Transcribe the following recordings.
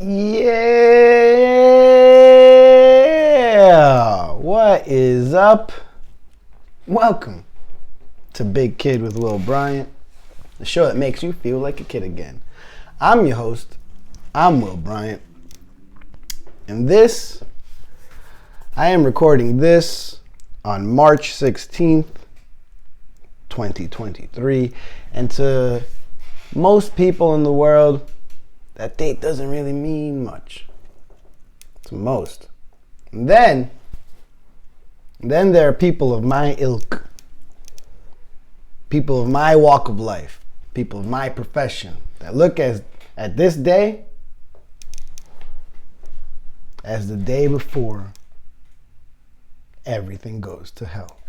Yeah! What is up? Welcome to Big Kid with Will Bryant, the show that makes you feel like a kid again. I'm your host. I'm Will Bryant. And I am recording this on March 16th, 2023. And to most people in the world, that date doesn't really mean much. To most. And then there are people of my ilk, people of my walk of life, people of my profession that look at this day as the day before everything goes to hell.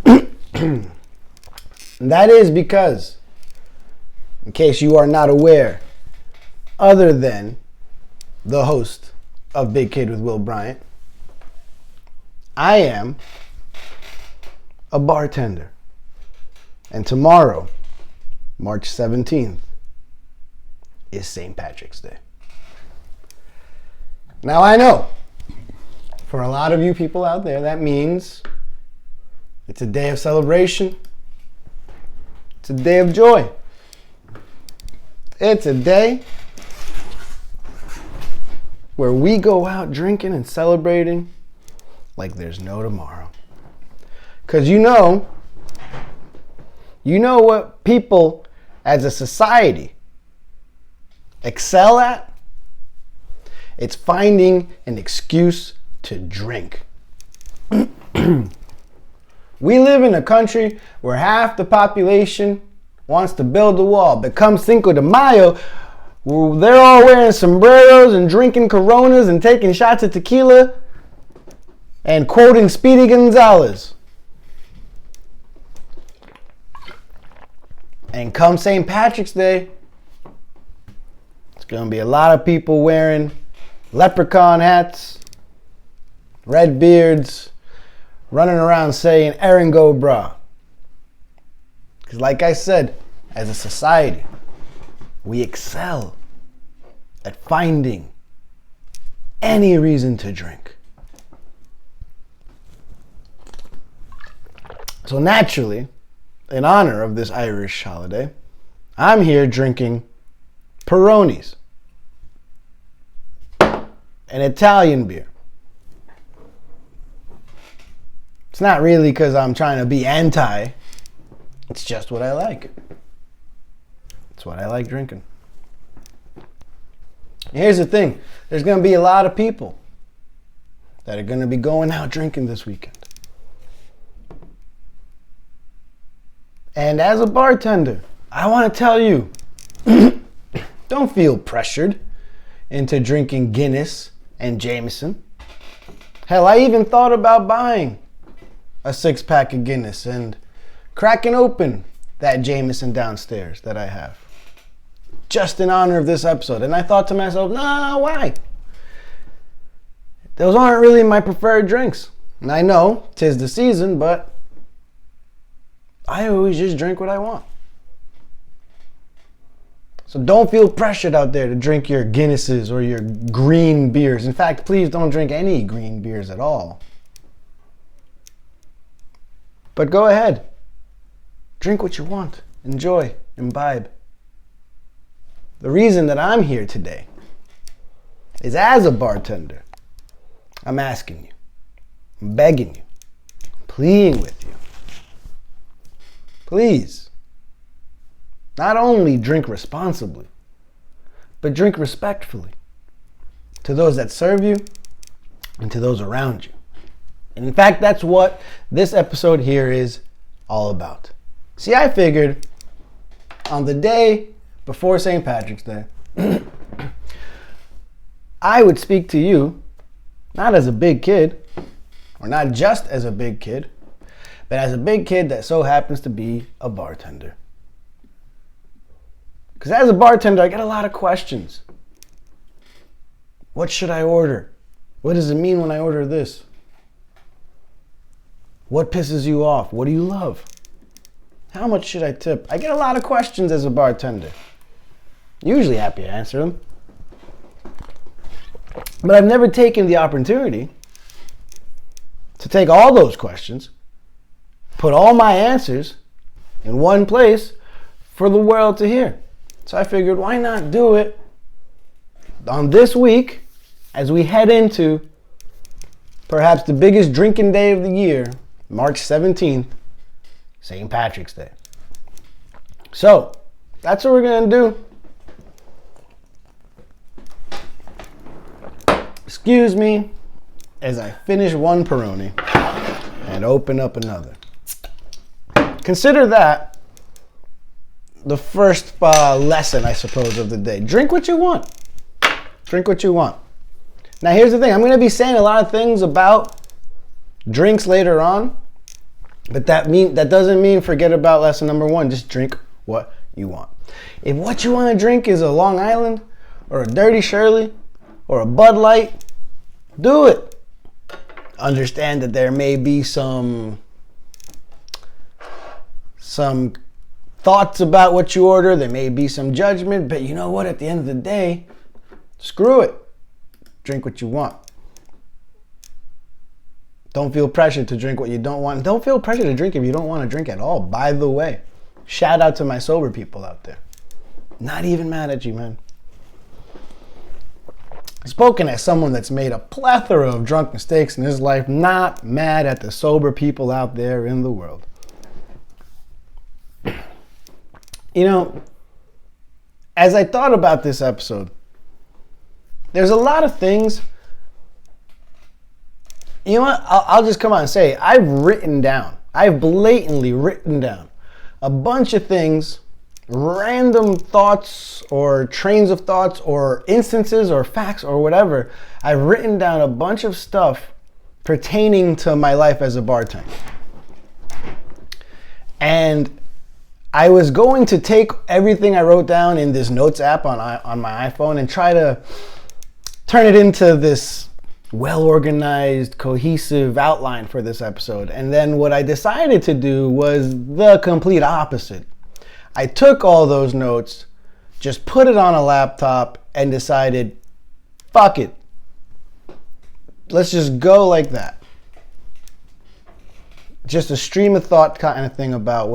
And that is because, in case you are not aware, other than the host of Big Kid with Will Bryant, I am a bartender. And tomorrow, March 17th, is St. Patrick's Day. Now I know, for a lot of you people out there, that means it's a day of celebration. It's a day of joy. It's a day where we go out drinking and celebrating like there's no tomorrow. Because you know what people as a society excel at? It's finding an excuse to drink. We live in a country where half the population wants to build a wall. But come Cinco de Mayo, they're all wearing sombreros and drinking Coronas and taking shots of tequila and quoting Speedy Gonzalez. And come St. Patrick's Day, it's going to be a lot of people wearing leprechaun hats, red beards, running around saying Eringo bra. Because like I said, as a society, we excel at finding any reason to drink. So naturally, in honor of this Irish holiday, I'm here drinking Peronis, an Italian beer. It's not really because I'm trying to be anti. It's just what I like. It's what I like drinking. Here's the thing. There's going to be a lot of people that are going to be going out drinking this weekend. And as a bartender, I want to tell you, don't feel pressured into drinking Guinness and Jameson. Hell, I even thought about buying a 6-pack of Guinness and cracking open that Jameson downstairs that I have, just in honor of this episode. And I thought to myself, nah, why? Those aren't really my preferred drinks. And I know 'tis the season, but I always just drink what I want. So don't feel pressured out there to drink your Guinnesses or your green beers. In fact, please don't drink any green beers at all. But go ahead. Drink what you want. Enjoy. Imbibe. The reason that I'm here today is as a bartender, I'm asking you, I'm begging you, I'm pleading with you. Please, not only drink responsibly, but drink respectfully to those that serve you and to those around you. And in fact, that's what this episode here is all about. See, I figured on the day before St. Patrick's Day, I would speak to you, not as a big kid, or not just as a big kid, but as a big kid that so happens to be a bartender. Because as a bartender, I get a lot of questions. What should I order? What does it mean when I order this? What pisses you off? What do you love? How much should I tip? I get a lot of questions as a bartender. Usually happy to answer them. But I've never taken the opportunity to take all those questions, put all my answers in one place for the world to hear. So I figured, why not do it on this week as we head into perhaps the biggest drinking day of the year, March 17th, St. Patrick's Day. So that's what we're going to do. Excuse me as I finish one Peroni and open up another. Consider that the first lesson, I suppose, of the day. Drink what you want. Drink what you want. Now, here's the thing. I'm going to be saying a lot of things about drinks later on, but that doesn't mean forget about lesson number one. Just drink what you want. If what you want to drink is a Long Island or a Dirty Shirley or a Bud Light, do it. Understand that there may be some thoughts about what you order. There may be some judgment, but you know what? At the end of the day, screw it. Drink what you want. Don't feel pressure to drink what you don't want. Don't feel pressure to drink if you don't want to drink at all. By the way, shout out to my sober people out there. Not even mad at you, man. Spoken as someone that's made a plethora of drunk mistakes in his life, not mad at the sober people out there in the world. You know, as I thought about this episode, there's a lot of things. You know what? I'll just come out and say, I've blatantly written down a bunch of things, random thoughts or trains of thoughts or instances or facts or whatever. I've written down a bunch of stuff pertaining to my life as a bartender. And I was going to take everything I wrote down in this notes app on my iPhone and try to turn it into this well-organized, cohesive outline for this episode. And then what I decided to do was the complete opposite. I took all those notes, just put it on a laptop, and decided, fuck it. Let's just go like that. Just a stream of thought kind of thing about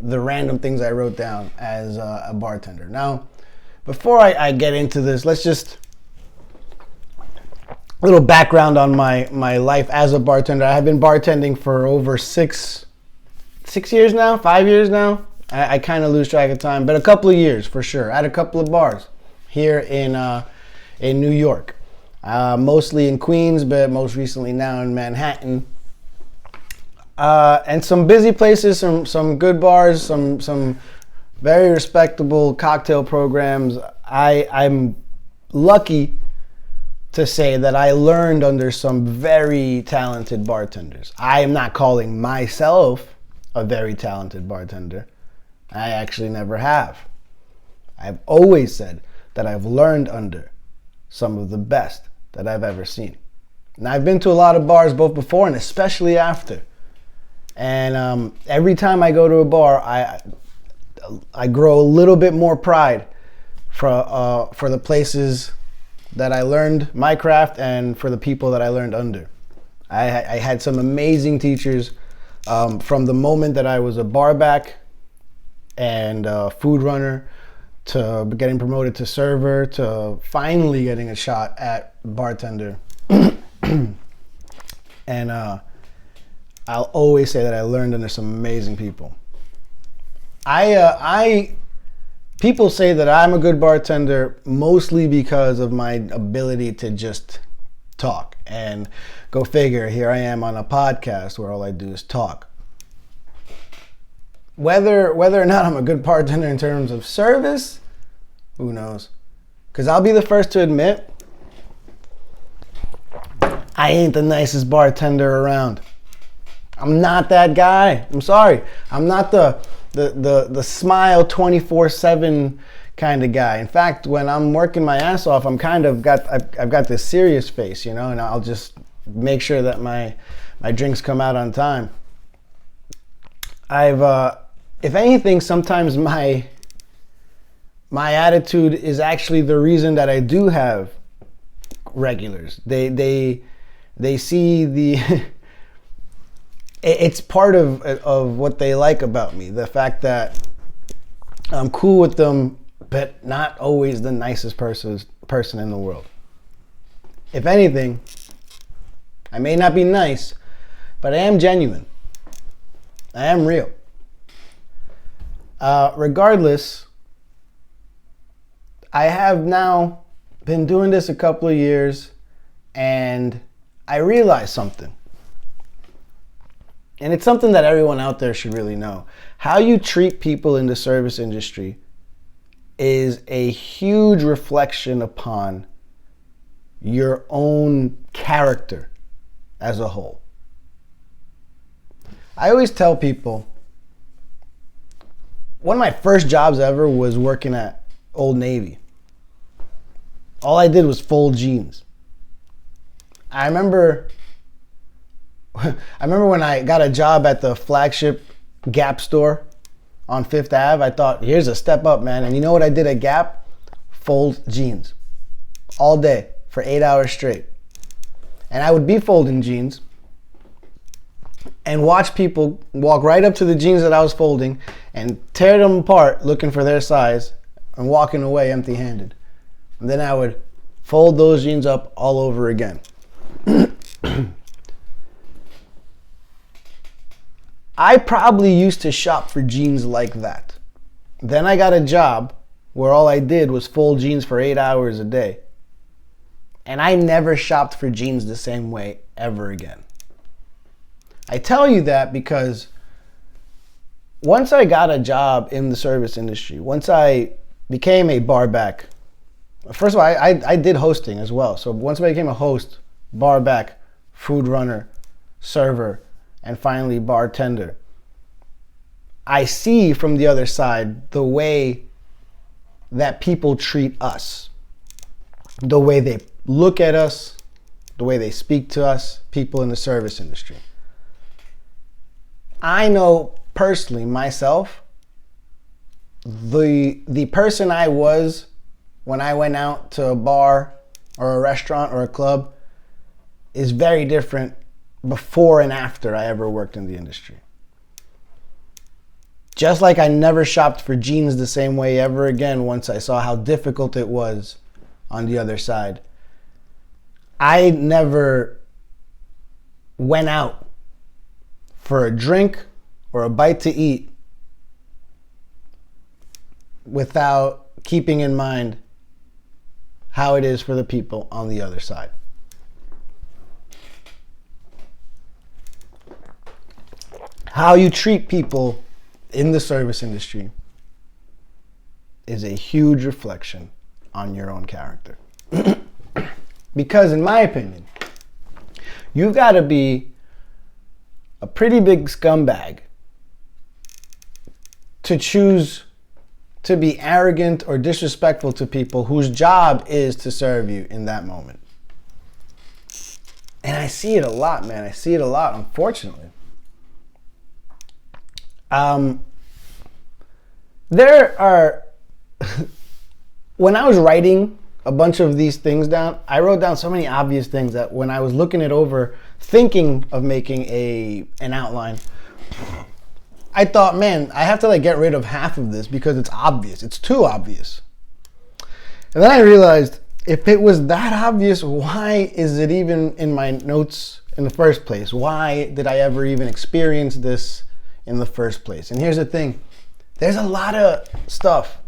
the random things I wrote down as a bartender. Now, before I get into this, let's just a little background on my life as a bartender. I have been bartending for over 5 years now. I kind of lose track of time, but a couple of years for sure. At a couple of bars here in New York, mostly in Queens, but most recently now in Manhattan. And some busy places, some good bars, some very respectable cocktail programs. I'm lucky to say that I learned under some very talented bartenders. I am not calling myself a very talented bartender. I actually never have. I've always said that I've learned under some of the best that I've ever seen. And I've been to a lot of bars both before and especially after. And every time I go to a bar, I grow a little bit more pride for the places that I learned my craft and for the people that I learned under. I had some amazing teachers from the moment that I was a barback and food runner to getting promoted to server to finally getting a shot at bartender. And I'll always say that I learned under some amazing people. People say that I'm a good bartender mostly because of my ability to just talk. And go figure, here I am on a podcast where all I do is talk. Whether or not I'm a good bartender in terms of service, who knows? Because I'll be the first to admit, I ain't the nicest bartender around. I'm not that guy. I'm sorry. I'm not the smile 24/7 kind of guy. In fact, when I'm working my ass off, I've got this serious face, you know, and I'll just make sure that my drinks come out on time. If anything, sometimes my attitude is actually the reason that I do have regulars. They see the it's part of what they like about me. The fact that I'm cool with them, but not always the nicest person in the world. If anything, I may not be nice, but I am genuine. I am real. Regardless, I have now been doing this a couple of years, and I realized something. And it's something that everyone out there should really know. How you treat people in the service industry is a huge reflection upon your own character as a whole. I always tell people, one of my first jobs ever was working at Old Navy. All I did was fold jeans. I remember when I got a job at the flagship Gap store on 5th Ave, I thought, here's a step up, man. And you know what I did at Gap? Fold jeans. All day for 8 hours straight. And I would be folding jeans and watch people walk right up to the jeans that I was folding and tear them apart looking for their size and walking away empty-handed. And then I would fold those jeans up all over again. I probably used to shop for jeans like that. Then I got a job where all I did was fold jeans for 8 hours a day. And I never shopped for jeans the same way ever again. I tell you that because once I got a job in the service industry, once I became a bar back, first of all, I did hosting as well. So once I became a host, bar back, food runner, server, and finally bartender, I see from the other side the way that people treat us, the way they look at us, the way they speak to us, people in the service industry. I know personally myself, the person I was when I went out to a bar or a restaurant or a club is very different before and after I ever worked in the industry. Just like I never shopped for jeans the same way ever again once I saw how difficult it was on the other side. I never went out for a drink or a bite to eat without keeping in mind how it is for the people on the other side. How you treat people in the service industry is a huge reflection on your own character. Because in my opinion, you've got to be a pretty big scumbag to choose to be arrogant or disrespectful to people whose job is to serve you in that moment. And I see it a lot, man. I see it a lot, unfortunately. There are, when I was writing a bunch of these things down, I wrote down so many obvious things that when I was looking it over, thinking of making an outline, I thought, man, I have to get rid of half of this because it's obvious. It's too obvious. And then I realized, if it was that obvious, why is it even in my notes in the first place? Why did I ever even experience this in the first place? And here's the thing. There's a lot of stuff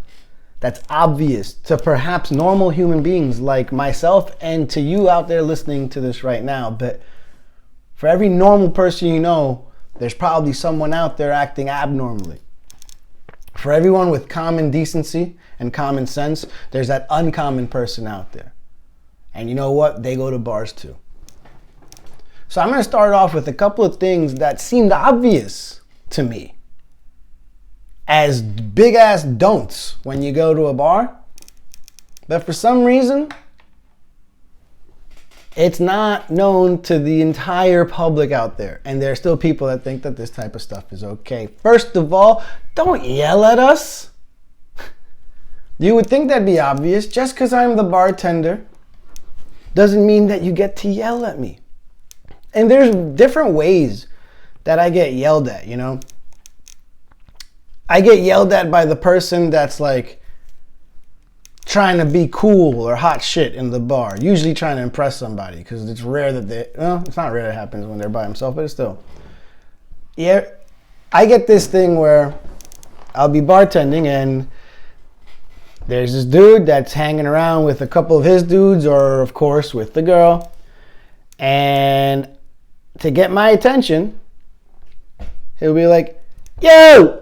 that's obvious to perhaps normal human beings like myself and to you out there listening to this right now. But for every normal person you know, there's probably someone out there acting abnormally. For everyone with common decency and common sense, there's that uncommon person out there. And you know what? They go to bars too. So I'm going to start off with a couple of things that seemed obvious to me as big ass don'ts when you go to a bar. But for some reason, it's not known to the entire public out there. And there are still people that think that this type of stuff is okay. First of all, don't yell at us. You would think that'd be obvious. Just because I'm the bartender doesn't mean that you get to yell at me. And there's different ways that I get yelled at, you know? I get yelled at by the person that's like trying to be cool or hot shit in the bar, usually trying to impress somebody, because it's rare that it's not rare it happens when they're by themselves, but it's still. Yeah, I get this thing where I'll be bartending and there's this dude that's hanging around with a couple of his dudes, or of course with the girl, and to get my attention, he'll be like, yo!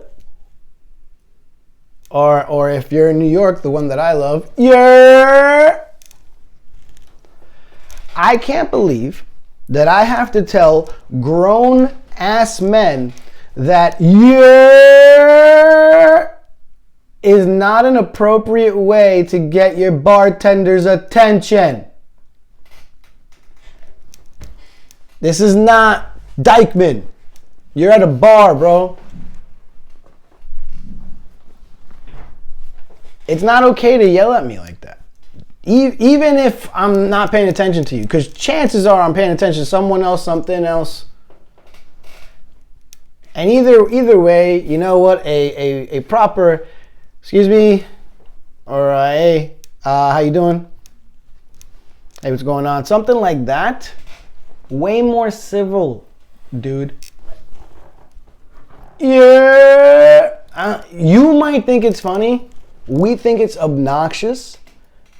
Or if you're in New York, the one that I love, yeah! I can't believe that I have to tell grown ass men that yeah is not an appropriate way to get your bartender's attention. This is not Dykeman. You're at a bar, bro. It's not okay to yell at me like that. Even if I'm not paying attention to you, because chances are I'm paying attention to someone else, something else. And either way, you know what? A proper, excuse me, or hey, how you doing? Hey, what's going on? Something like that. Way more civil, dude. Yeah. You might think it's funny. We think it's obnoxious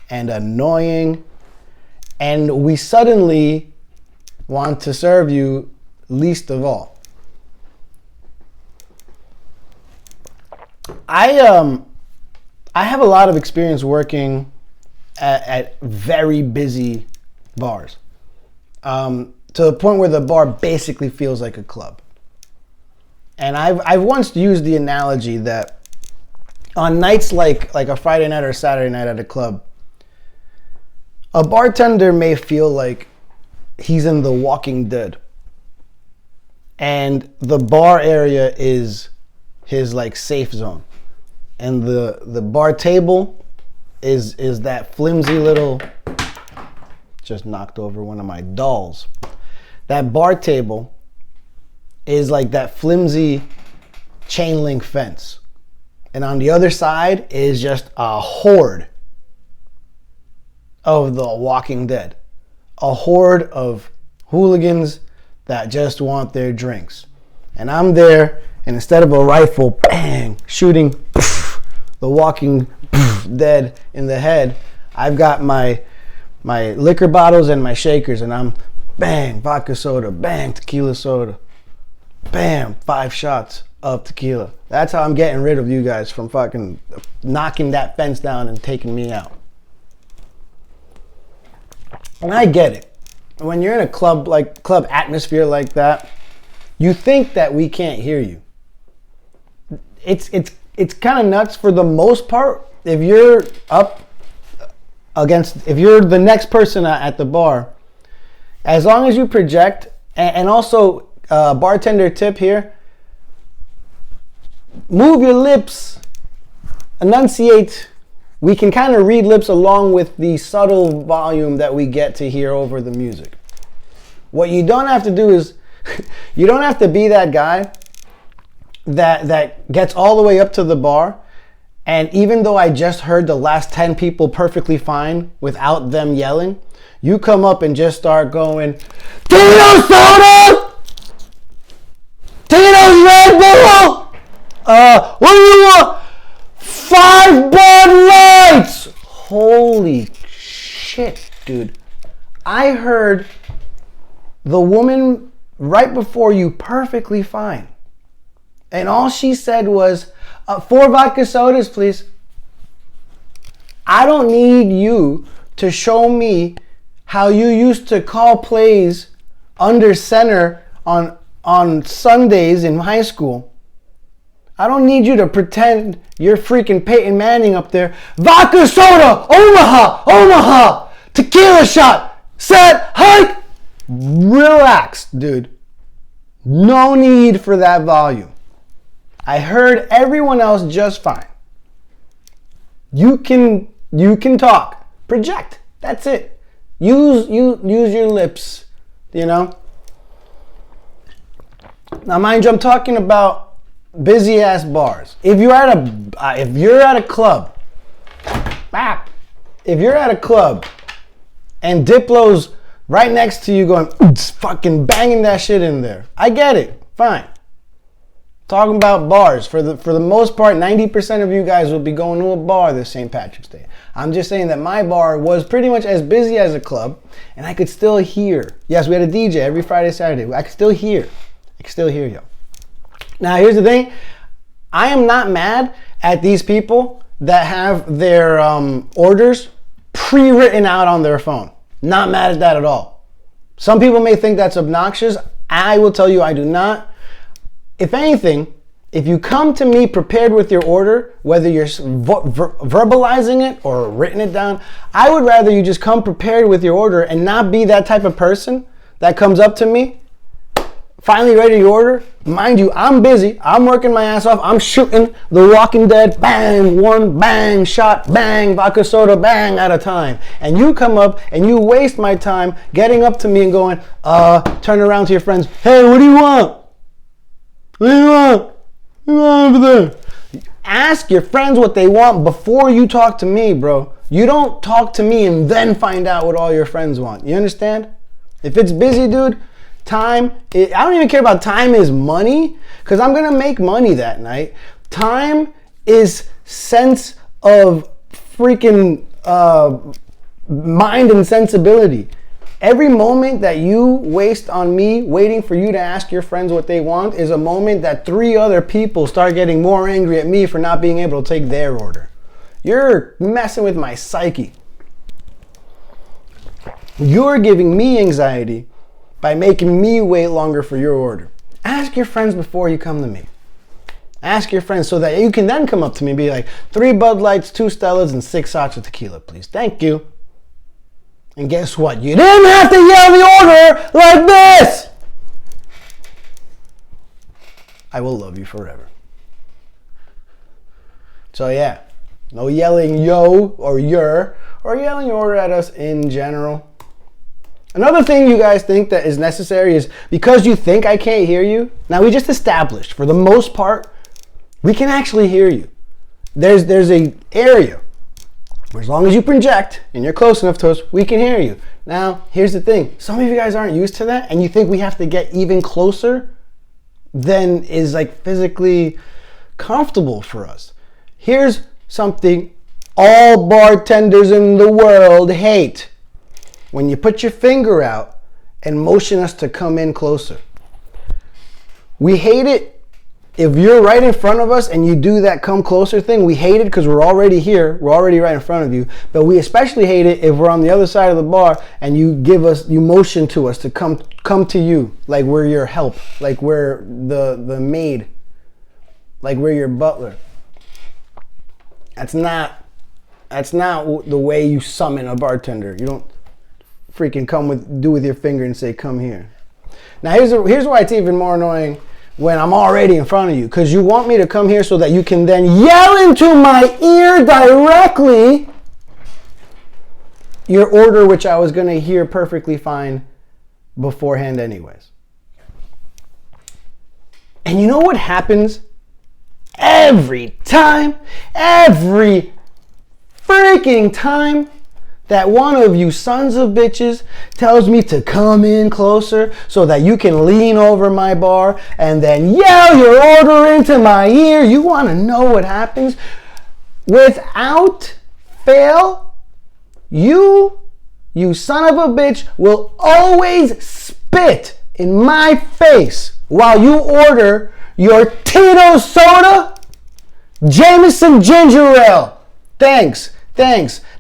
and annoying. And we suddenly want to serve you least of all. I have a lot of experience working at very busy bars, to the point where the bar basically feels like a club. And I've once used the analogy that on nights like a Friday night or Saturday night at a club, a bartender may feel like he's in The Walking Dead, and the bar area is his like safe zone, and the bar table is that flimsy little, just knocked over one of my dolls. That bar table is like that flimsy chain link fence, and on the other side is just a horde of The Walking Dead, a horde of hooligans that just want their drinks. And I'm there, and instead of a rifle, bang, shooting the Walking Dead in the head, I've got my liquor bottles and my shakers, and I'm bang, vodka soda, bang, tequila soda, bam, 5 shots of tequila. That's how I'm getting rid of you guys from fucking knocking that fence down and taking me out. And I get it. When you're in a club atmosphere like that, you think that we can't hear you. It's kind of nuts. For the most part, if you're if you're the next person at the bar, as long as you project, and also bartender tip here, move your lips, enunciate. We can kind of read lips along with the subtle volume that we get to hear over the music. What you don't have to do is, you don't have to be that guy that gets all the way up to the bar, and even though I just heard the last 10 people perfectly fine without them yelling, you come up and just start going, Tito's soda! Tito's Red Bull! What do you want? 5 Bud Lights! Holy shit, dude. I heard the woman right before you perfectly fine, and all she said was, 4 vodka sodas, please. I don't need you to show me how you used to call plays under center on Sundays in high school. I don't need you to pretend you're freaking Peyton Manning up there. Vodka soda, Omaha, tequila shot, set, hike. Relax, dude. No need for that volume. I heard everyone else just fine. You can talk, project. That's it. Use your lips, you know. Now, mind you, I'm talking about busy ass bars. If you're at a club, and Diplo's right next to you going, fucking banging that shit in there, I get it, fine. Talking about bars, for the most part, 90% of you guys will be going to a bar this St. Patrick's Day. I'm just saying that my bar was pretty much as busy as a club, and I could still hear. Yes, we had a DJ every Friday, Saturday. I could still hear. Yo. Now, here's the thing. I am not mad at these people that have their orders pre-written out on their phone. Not mad at that at all. Some people may think that's obnoxious. I will tell you I do not. If anything, if you come to me prepared with your order, whether you're verbalizing it or written it down, I would rather you just come prepared with your order and not be that type of person that comes up to me, finally ready to order. Mind you, I'm busy. I'm working my ass off. I'm shooting The Walking Dead, bang, one, bang, shot, bang, vodka soda, bang, at a time. And you come up and you waste my time getting up to me and going, turn around to your friends, hey, what do you want? What do you want? What do you want over there? Ask your friends what they want before you talk to me, bro. You don't talk to me and then find out what all your friends want. You understand? If it's busy, dude, I don't even care about time is money, because I'm going to make money that night. Time is sense of freaking mind and sensibility. Every moment that you waste on me waiting for you to ask your friends what they want is a moment that 3 other people start getting more angry at me for not being able to take their order. You're messing with my psyche. You're giving me anxiety by making me wait longer for your order. Ask your friends before you come to me. Ask your friends so that you can then come up to me and be like, 3 Bud Lights, 2 Stellas, and 6 shots of tequila, please. Thank you. And guess what? You didn't have to yell the order like this. I will love you forever. So yeah, no yelling yo or your, or yelling your order at us in general. Another thing you guys think that is necessary is because you think I can't hear you. Now, we just established, for the most part, we can actually hear you. There's a area where as long as you project and you're close enough to us, we can hear you. Now, here's the thing. Some of you guys aren't used to that, and you think we have to get even closer than is like physically comfortable for us. Here's something all bartenders in the world hate. When you put your finger out and motion us to come in closer. We hate it if you're right in front of us and you do that come closer thing. We hate it because we're already here. We're already right in front of you. But we especially hate it if we're on the other side of the bar and you motion to us to come to you, like we're your help, like we're the maid, like we're your butler. That's not the way you summon a bartender. You don't freaking do with your finger and say, come here. Now here's why it's even more annoying when I'm already in front of you, because you want me to come here so that you can then yell into my ear directly your order, which I was going to hear perfectly fine beforehand anyways. And you know what happens every time, every freaking time that one of you sons of bitches tells me to come in closer so that you can lean over my bar and then yell your order into my ear? You want to know what happens? Without fail, you son of a bitch will always spit in my face while you order your Tito soda, Jameson ginger ale. Thanks.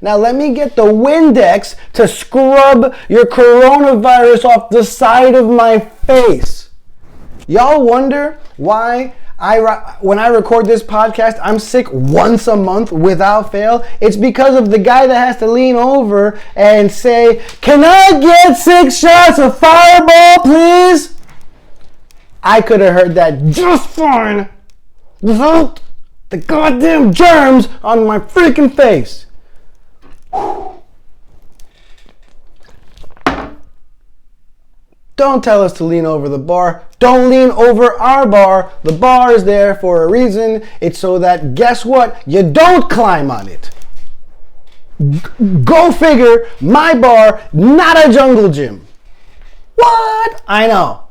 Now let me get the Windex to scrub your coronavirus off the side of my face. Y'all wonder why when I record this podcast, I'm sick once a month without fail? It's because of the guy that has to lean over and say, can I get 6 shots of Fireball, please? I could have heard that just fine without the goddamn germs on my freaking face. Don't tell us to lean over the bar. Don't lean over our bar. The bar is there for a reason. It's so that, guess what? You don't climb on it. Go figure, my bar, not a jungle gym. What? I know.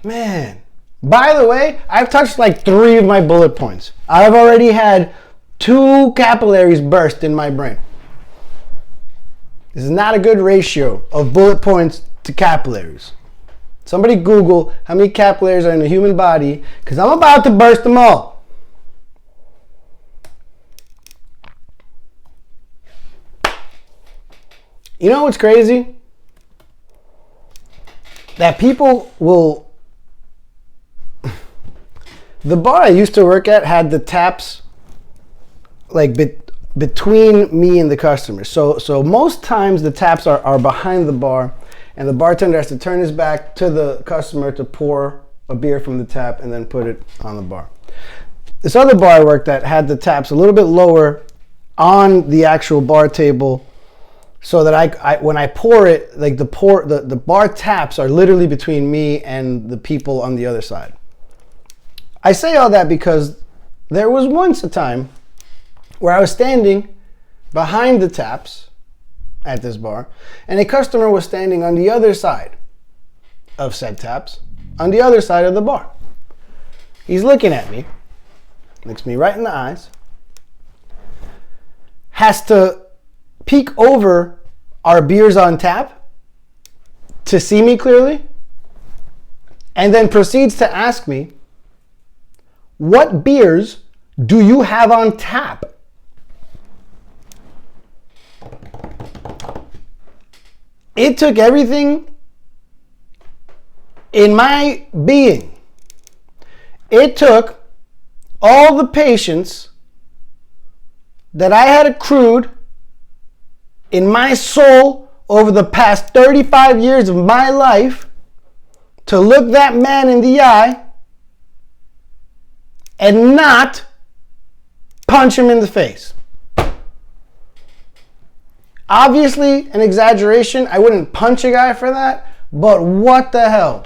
Man. By the way, I've touched like 3 of my bullet points. I've already had 2 capillaries burst in my brain. This is not a good ratio of bullet points to capillaries. Somebody Google how many capillaries are in the human body, because I'm about to burst them all. You know what's crazy? That people will... The bar I used to work at had the taps like between me and the customer. So most times the taps are behind the bar, and the bartender has to turn his back to the customer to pour a beer from the tap and then put it on the bar. This other bar I worked at had the taps a little bit lower on the actual bar table, so that I when I pour it, like the bar taps are literally between me and the people on the other side. I say all that because there was once a time where I was standing behind the taps at this bar, and a customer was standing on the other side of said taps, on the other side of the bar. He's looking at me, looks me right in the eyes, has to peek over our beers on tap to see me clearly, and then proceeds to ask me, "What beers do you have on tap?" It took everything in my being. It took all the patience that I had accrued in my soul over the past 35 years of my life to look that man in the eye and not punch him in the face. Obviously, an exaggeration. I wouldn't punch a guy for that, but what the hell?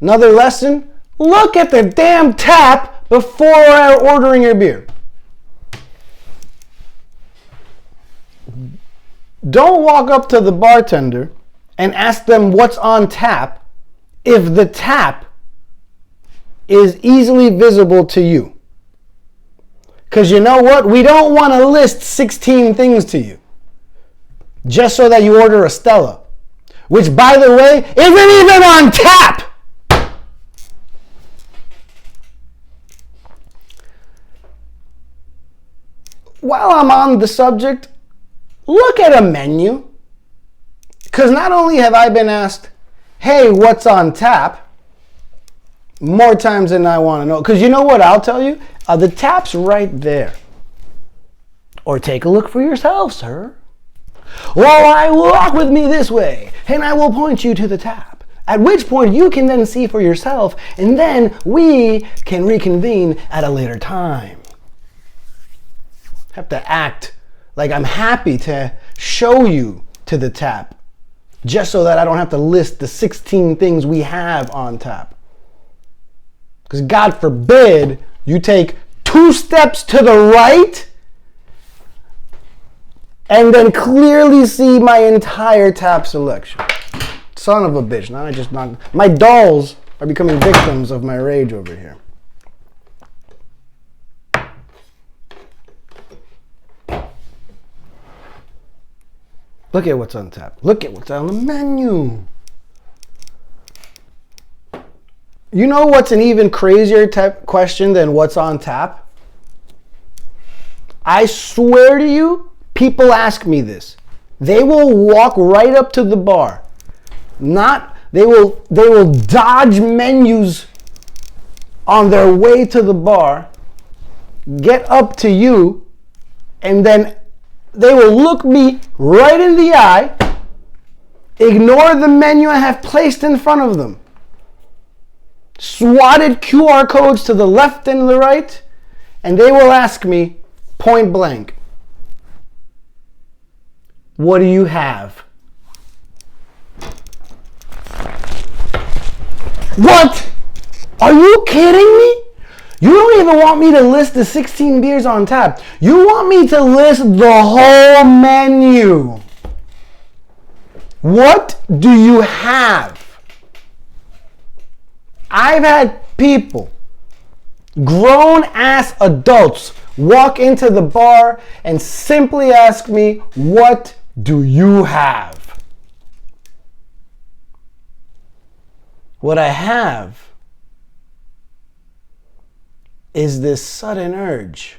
Another lesson, look at the damn tap before ordering your beer. Don't walk up to the bartender and ask them what's on tap if the tap is easily visible to you. Because you know what? We don't want to list 16 things to you just so that you order a Stella, which, by the way, isn't even on tap. While I'm on the subject, look at a menu. Because not only have I been asked, hey, what's on tap, more times than I want to know. Because you know what I'll tell you? The tap's right there. Or take a look for yourself, sir. Well, I walk with me this way, and I will point you to the tap. At which point you can then see for yourself, and then we can reconvene at a later time. Have to act like I'm happy to show you to the tap, just so that I don't have to list the 16 things we have on tap. Because God forbid you take 2 steps to the right and then clearly see my entire tap selection. Son of a bitch. Now I just knocked. My dolls are becoming victims of my rage over here. Look at what's on tap. Look at what's on the menu. You know what's an even crazier type question than what's on tap? I swear to you, people ask me this. They will walk right up to the bar. They will dodge menus on their way to the bar, get up to you, and then they will look me right in the eye, ignore the menu I have placed in front of them, swatted QR codes to the left and the right, and they will ask me point blank, What do you have? What? Are you kidding me? You don't even want me to list the 16 beers on tap. You want me to list the whole menu. What do you have? I've had people, grown ass adults, walk into the bar and simply ask me, what do you have? What I have is this sudden urge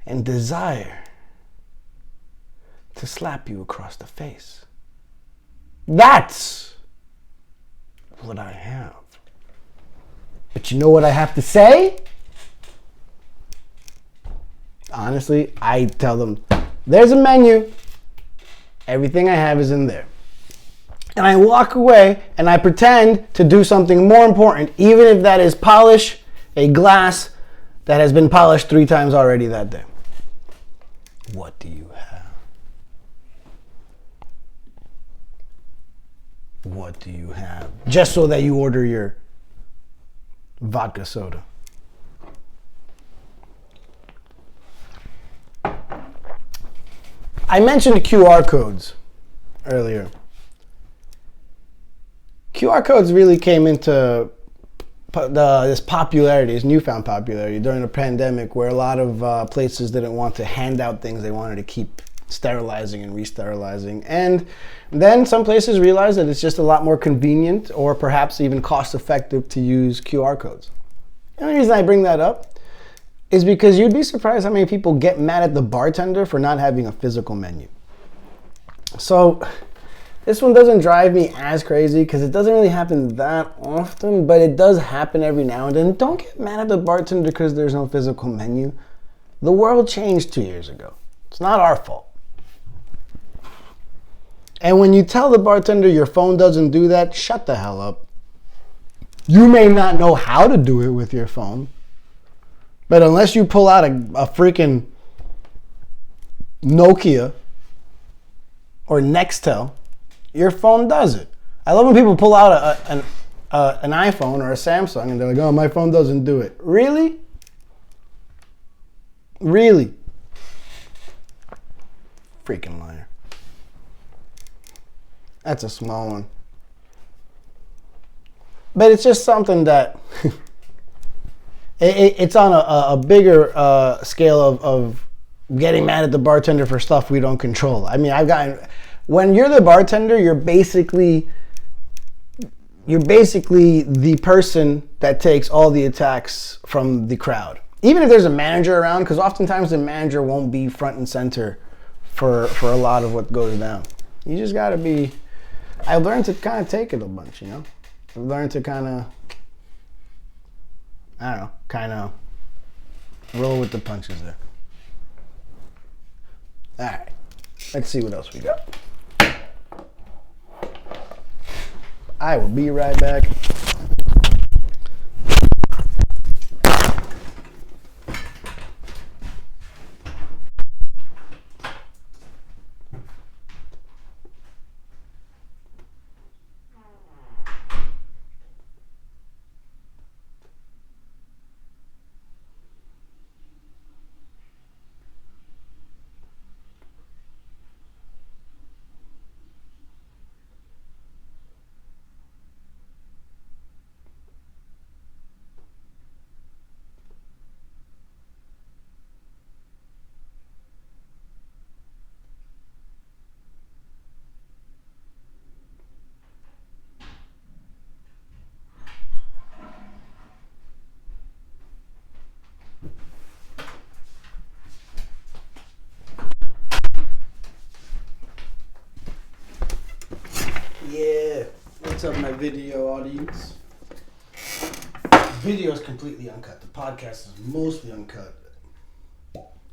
and desire to slap you across the face. That's what I have. But you know what I have to say? Honestly, I tell them, there's a menu. Everything I have is in there. And I walk away and I pretend to do something more important, even if that is polish a glass that has been polished 3 times already that day. What do you have? What do you have? Just so that you order your vodka soda. I mentioned QR codes earlier. QR codes really came into this popularity, this newfound popularity during the pandemic, where a lot of places didn't want to hand out things. They wanted to keep sterilizing and re-sterilizing. And then some places realized that it's just a lot more convenient or perhaps even cost effective to use QR codes. The only reason I bring that up is because you'd be surprised how many people get mad at the bartender for not having a physical menu. So this one doesn't drive me as crazy because it doesn't really happen that often, but it does happen every now and then. Don't get mad at the bartender because there's no physical menu. The world changed 2 years ago. It's not our fault. And when you tell the bartender your phone doesn't do that, shut the hell up. You may not know how to do it with your phone, but unless you pull out a freaking Nokia or Nextel, your phone does it. I love when people pull out an iPhone or a Samsung and they're like, oh, my phone doesn't do it. Really? Really? Freaking liar. That's a small one. But it's just something that it's on a bigger scale of getting mad at the bartender for stuff we don't control. I mean, when you're the bartender, you're basically the person that takes all the attacks from the crowd. Even if there's a manager around, because oftentimes the manager won't be front and center for a lot of what goes down. You just gotta be, I've learned to kind of take it a bunch, you know? I've learned to kind of roll with the punches there. All right, let's see what else we got. I will be right back. Yeah, what's up, my video audience? The video is completely uncut. The podcast is mostly uncut,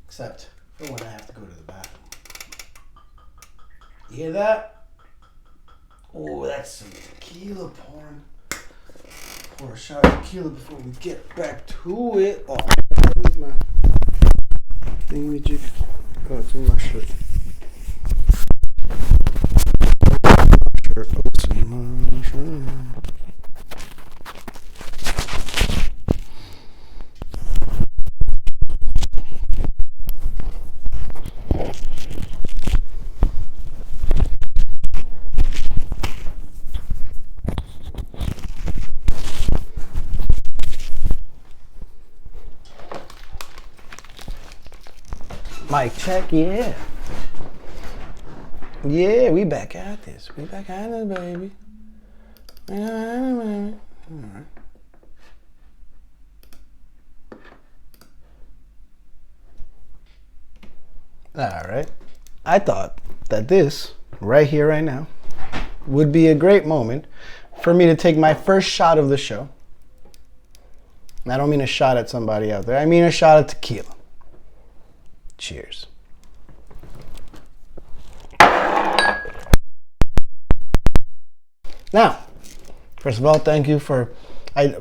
except for when I have to go to the bathroom. You hear that? Oh, that's some tequila pouring. Pour a shot of tequila before we get back to it. Oh, where's my thingamajig? Oh, it's in my shirt. Mic check, yeah. Yeah, we back at this. We back at this, baby. Alright. Alright. I thought that this, right here, right now, would be a great moment for me to take my first shot of the show. And I don't mean a shot at somebody out there. I mean a shot at tequila. Cheers. Now, first of all, thank you for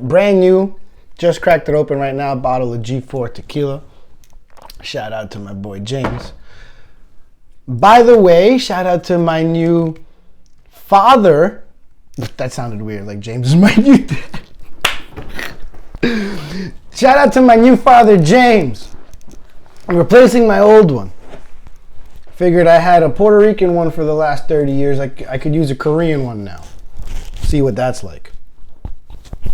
brand new, just cracked it open right now, bottle of G4 tequila. Shout out to my boy James. By the way, shout out to my new father. That sounded weird, like James is my new dad. Shout out to my new father, James. I'm replacing my old one. Figured I had a Puerto Rican one for the last 30 years. I could use a Korean one now. See what that's like.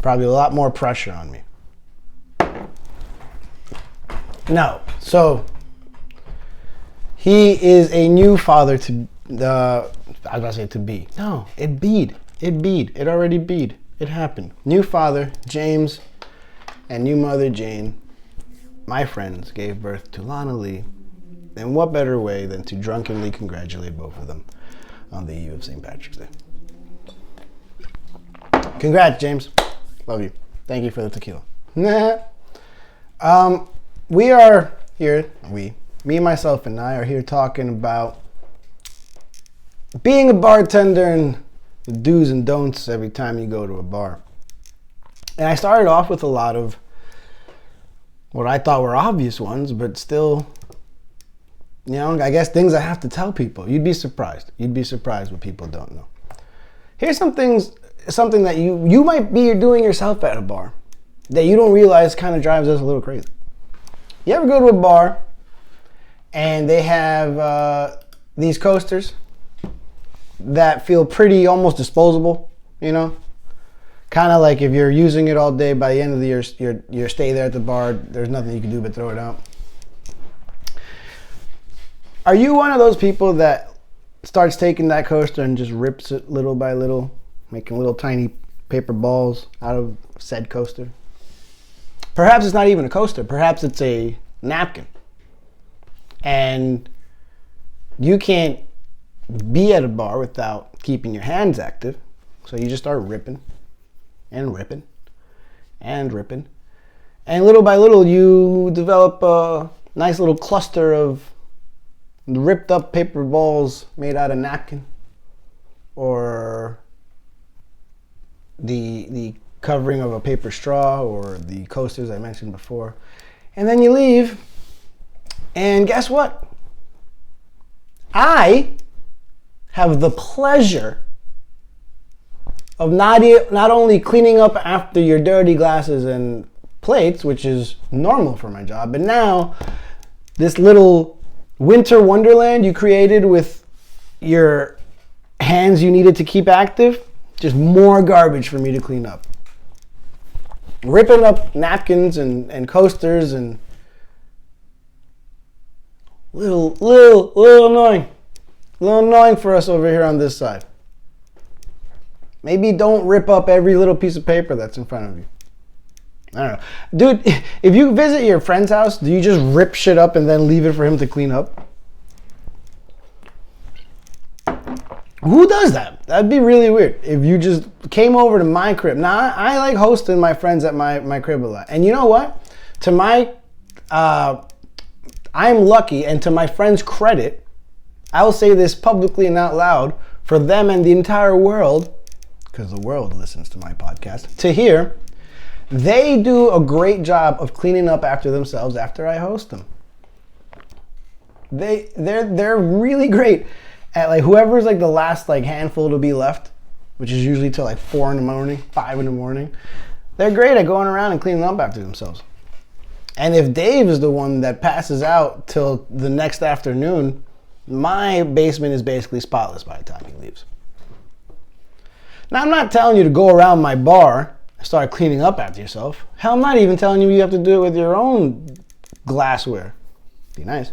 Probably a lot more pressure on me. No, so he is a new father to I was about to say to be. No, it beed. It already beed. It happened. New father, James, and new mother, Jane, my friends, gave birth to Lana Lee. And what better way than to drunkenly congratulate both of them on the eve of St. Patrick's Day. Congrats, James. Love you. Thank you for the tequila. We are here, me, myself, and I are here talking about being a bartender and the do's and don'ts every time you go to a bar. And I started off with a lot of what I thought were obvious ones, but still, you know, I guess things I have to tell people. You'd be surprised. You'd be surprised what people don't know. Here's something that you might be doing yourself at a bar that you don't realize kind of drives us a little crazy. You ever go to a bar and they have these coasters that feel pretty almost disposable, you know? Kind of like if you're using it all day, by the end of the year, your stay there at the bar, there's nothing you can do but throw it out. Are you one of those people that starts taking that coaster and just rips it little by little, making little tiny paper balls out of said coaster? Perhaps it's not even a coaster. Perhaps it's a napkin. And you can't be at a bar without keeping your hands active. So you just start ripping and ripping and ripping. And little by little, you develop a nice little cluster of ripped up paper balls made out of napkin, or the covering of a paper straw, or the coasters I mentioned before. And then you leave, and guess what? I have the pleasure of not only cleaning up after your dirty glasses and plates, which is normal for my job, but now this little winter wonderland you created with your hands you needed to keep active, just more garbage for me to clean up. Ripping up napkins and coasters and little annoying. A little annoying for us over here on this side. Maybe don't rip up every little piece of paper that's in front of you. I don't know. Dude, if you visit your friend's house, do you just rip shit up and then leave it for him to clean up? Who does that? That'd be really weird. If you just came over to my crib. Now, I like hosting my friends at my crib a lot. And you know what? I'm lucky, and to my friends' credit, I will say this publicly and out loud for them and the entire world, because the world listens to my podcast, to hear, they do a great job of cleaning up after themselves after I host them. They're really great. at like whoever's like the last like handful to be left, which is usually till like 4 in the morning, 5 in the morning, they're great at going around and cleaning up after themselves. And if Dave is the one that passes out till the next afternoon, my basement is basically spotless by the time he leaves. Now, I'm not telling you to go around my bar and start cleaning up after yourself. Hell, I'm not even telling you have to do it with your own glassware. Be nice.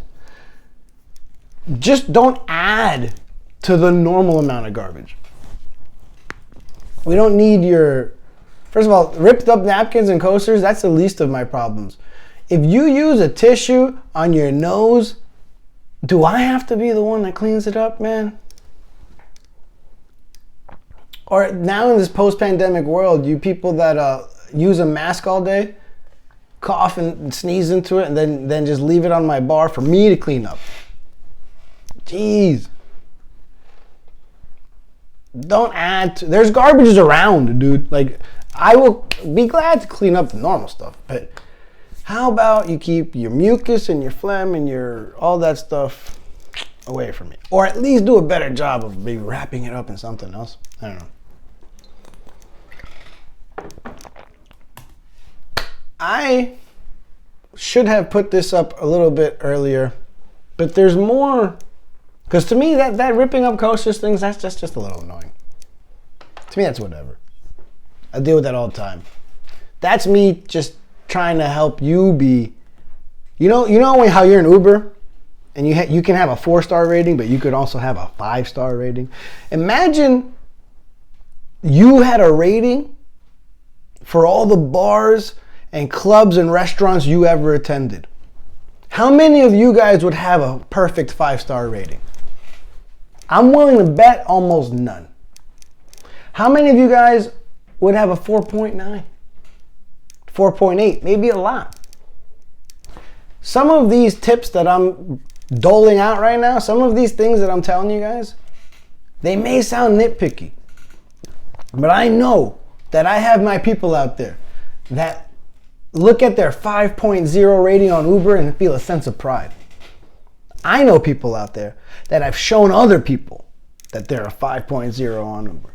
Just don't add to the normal amount of garbage. We don't need your... First of all, ripped up napkins and coasters, that's the least of my problems. If you use a tissue on your nose, do I have to be the one that cleans it up, man? Or now in this post-pandemic world, you people that use a mask all day, cough and sneeze into it, and then just leave it on my bar for me to clean up. Jeez. Don't add to... There's garbages around, dude. Like, I will be glad to clean up the normal stuff, but how about you keep your mucus and your phlegm and your all that stuff away from me? Or at least do a better job of maybe wrapping it up in something else. I don't know. I should have put this up a little bit earlier, but there's more. Because to me, that ripping up coasters things, that's just a little annoying. To me, that's whatever. I deal with that all the time. That's me just trying to help you be, you know how you're in Uber and you can have a 4-star rating, but you could also have a 5-star rating. Imagine you had a rating for all the bars and clubs and restaurants you ever attended. How many of you guys would have a perfect 5-star rating? I'm willing to bet almost none. How many of you guys would have a 4.9? 4.8, maybe a lot. Some of these tips that I'm doling out right now, some of these things that I'm telling you guys, they may sound nitpicky, but I know that I have my people out there that look at their 5.0 rating on Uber and feel a sense of pride. I know people out there that have shown other people that they're a 5.0 on Uber.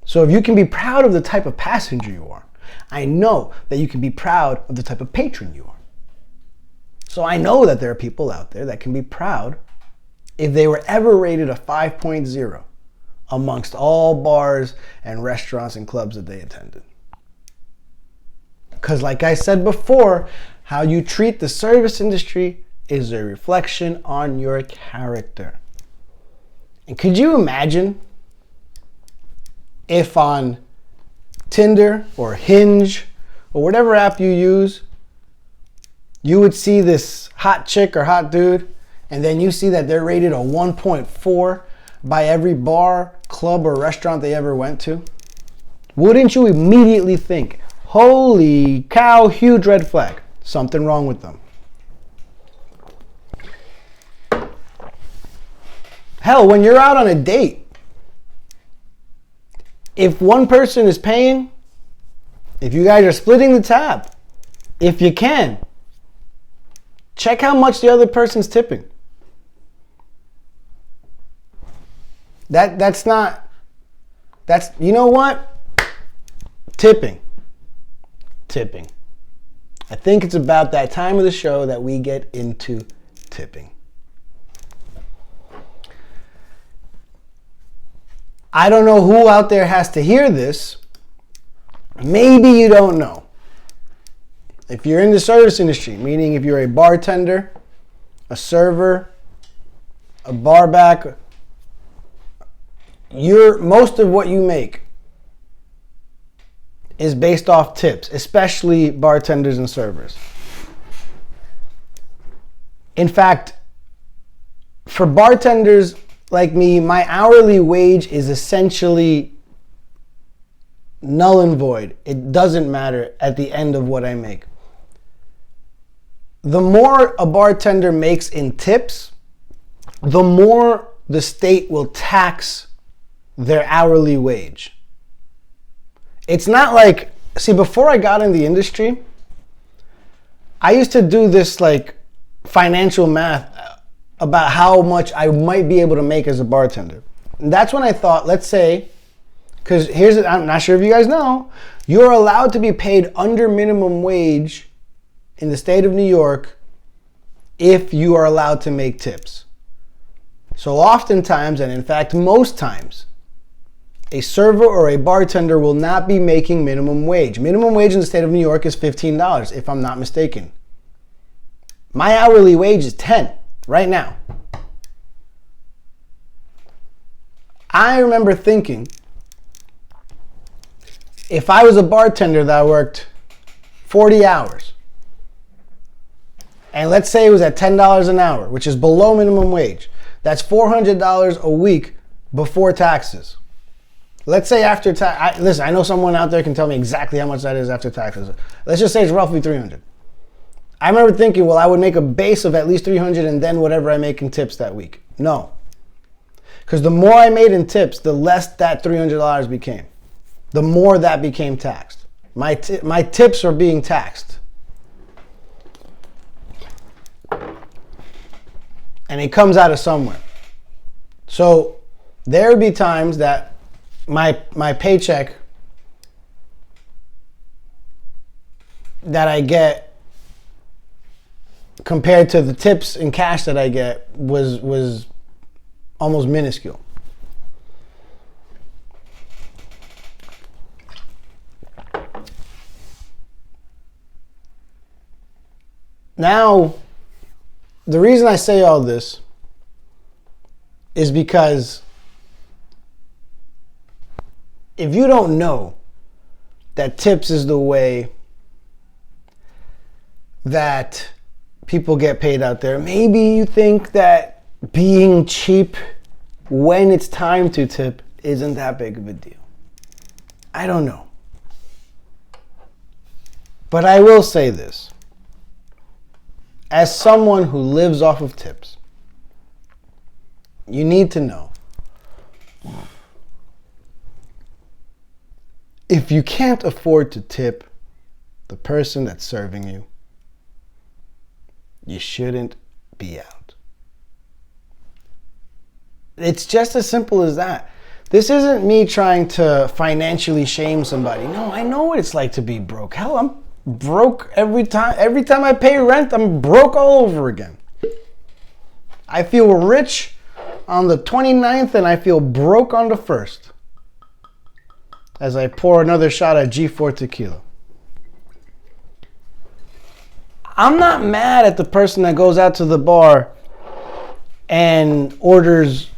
So if you can be proud of the type of passenger you are, I know that you can be proud of the type of patron you are. So I know that there are people out there that can be proud if they were ever rated a 5.0 amongst all bars and restaurants and clubs that they attended. Because like I said before, how you treat the service industry is a reflection on your character. And could you imagine if on Tinder or Hinge or whatever app you use, you would see this hot chick or hot dude, and then you see that they're rated a 1.4 by every bar, club, or restaurant they ever went to? Wouldn't you immediately think, holy cow, huge red flag, something wrong with them? Hell, when you're out on a date, if one person is paying, if you guys are splitting the tab, if you can, check how much the other person's tipping. That's you know what? Tipping. I think it's about that time of the show that we get into tipping. I don't know who out there has to hear this. Maybe you don't know. If you're in the service industry, meaning if you're a bartender, a server, a barback, most of what you make is based off tips, especially bartenders and servers. In fact, for bartenders like me, my hourly wage is essentially null and void. It doesn't matter at the end of what I make. The more a bartender makes in tips, the more the state will tax their hourly wage. It's not like, see, before I got in the industry, I used to do this like financial math about how much I might be able to make as a bartender. And that's when I thought, let's say, because I'm not sure if you guys know, you're allowed to be paid under minimum wage in the state of New York if you are allowed to make tips. So oftentimes, and in fact most times, a server or a bartender will not be making minimum wage. Minimum wage in the state of New York is $15, if I'm not mistaken. My hourly wage is $10 right now. I remember thinking, if I was a bartender that worked 40 hours, and let's say it was at $10 an hour, which is below minimum wage, that's $400 a week before taxes. Let's say after tax, listen, I know someone out there can tell me exactly how much that is after taxes. Let's just say it's roughly $300. I remember thinking, well, I would make a base of at least $300 and then whatever I make in tips that week. No. Because the more I made in tips, the less that $300 became. The more that became taxed. My tips are being taxed. And it comes out of somewhere. So there would be times that my paycheck that I get compared to the tips and cash that I get was almost minuscule. Now, the reason I say all this is because if you don't know that tips is the way that people get paid out there, maybe you think that being cheap when it's time to tip isn't that big of a deal. I don't know. But I will say this. As someone who lives off of tips, you need to know, if you can't afford to tip the person that's serving you, you shouldn't be out. It's just as simple as that. This isn't me trying to financially shame somebody. No, I know what it's like to be broke. Hell, I'm broke every time. Every time I pay rent, I'm broke all over again. I feel rich on the 29th and I feel broke on the 1st. As I pour another shot of G4 tequila. I'm not mad at the person that goes out to the bar and orders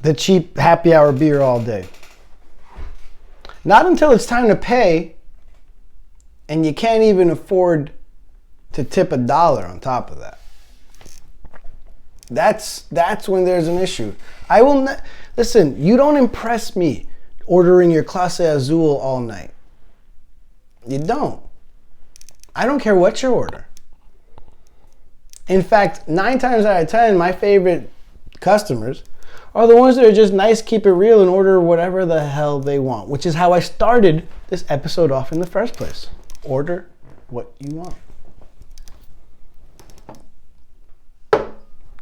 the cheap happy hour beer all day. Not until it's time to pay and you can't even afford to tip $1 on top of that. That's when there's an issue. I will not listen. You don't impress me ordering your Clase Azul all night. You don't. I don't care what you order. In fact, 9 times out of 10, my favorite customers are the ones that are just nice, keep it real, and order whatever the hell they want, which is how I started this episode off in the first place. Order what you want.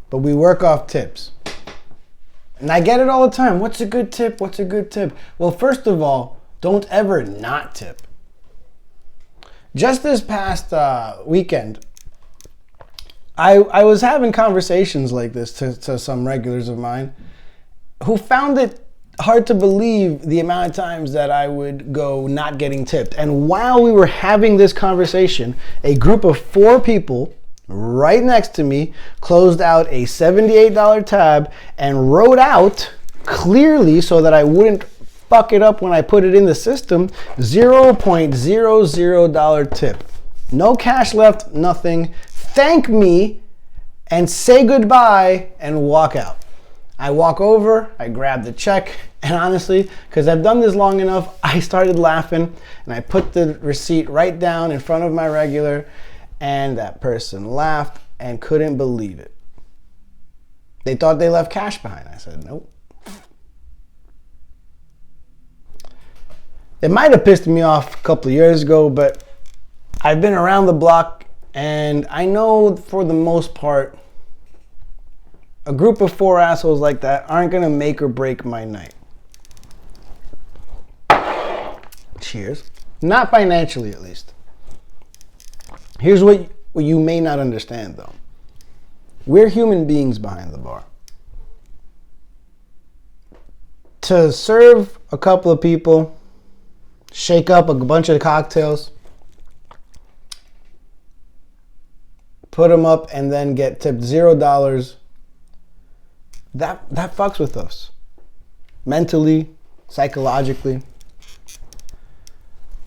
But we work off tips. And I get it all the time. What's a good tip? What's a good tip? Well, first of all, don't ever not tip. Just this past weekend, I was having conversations like this to some regulars of mine who found it hard to believe the amount of times that I would go not getting tipped. And while we were having this conversation, a group of 4 people right next to me closed out a $78 tab and wrote out clearly, so that I wouldn't fuck it up when I put it in the system, $0.00 tip. No cash left, nothing. Thank me and say goodbye and walk out. I walk over, I grab the check, and honestly, because I've done this long enough, I started laughing and I put the receipt right down in front of my regular, and that person laughed and couldn't believe it. They thought they left cash behind. I said, nope. It might have pissed me off a couple of years ago, but I've been around the block and I know for the most part, A group of 4 assholes like that aren't going to make or break my night. Cheers. Not financially, at least. Here's what you may not understand, though. We're human beings behind the bar. To serve a couple of people, shake up a bunch of cocktails, put them up, and then get tipped $0, that fucks with us. Mentally, psychologically.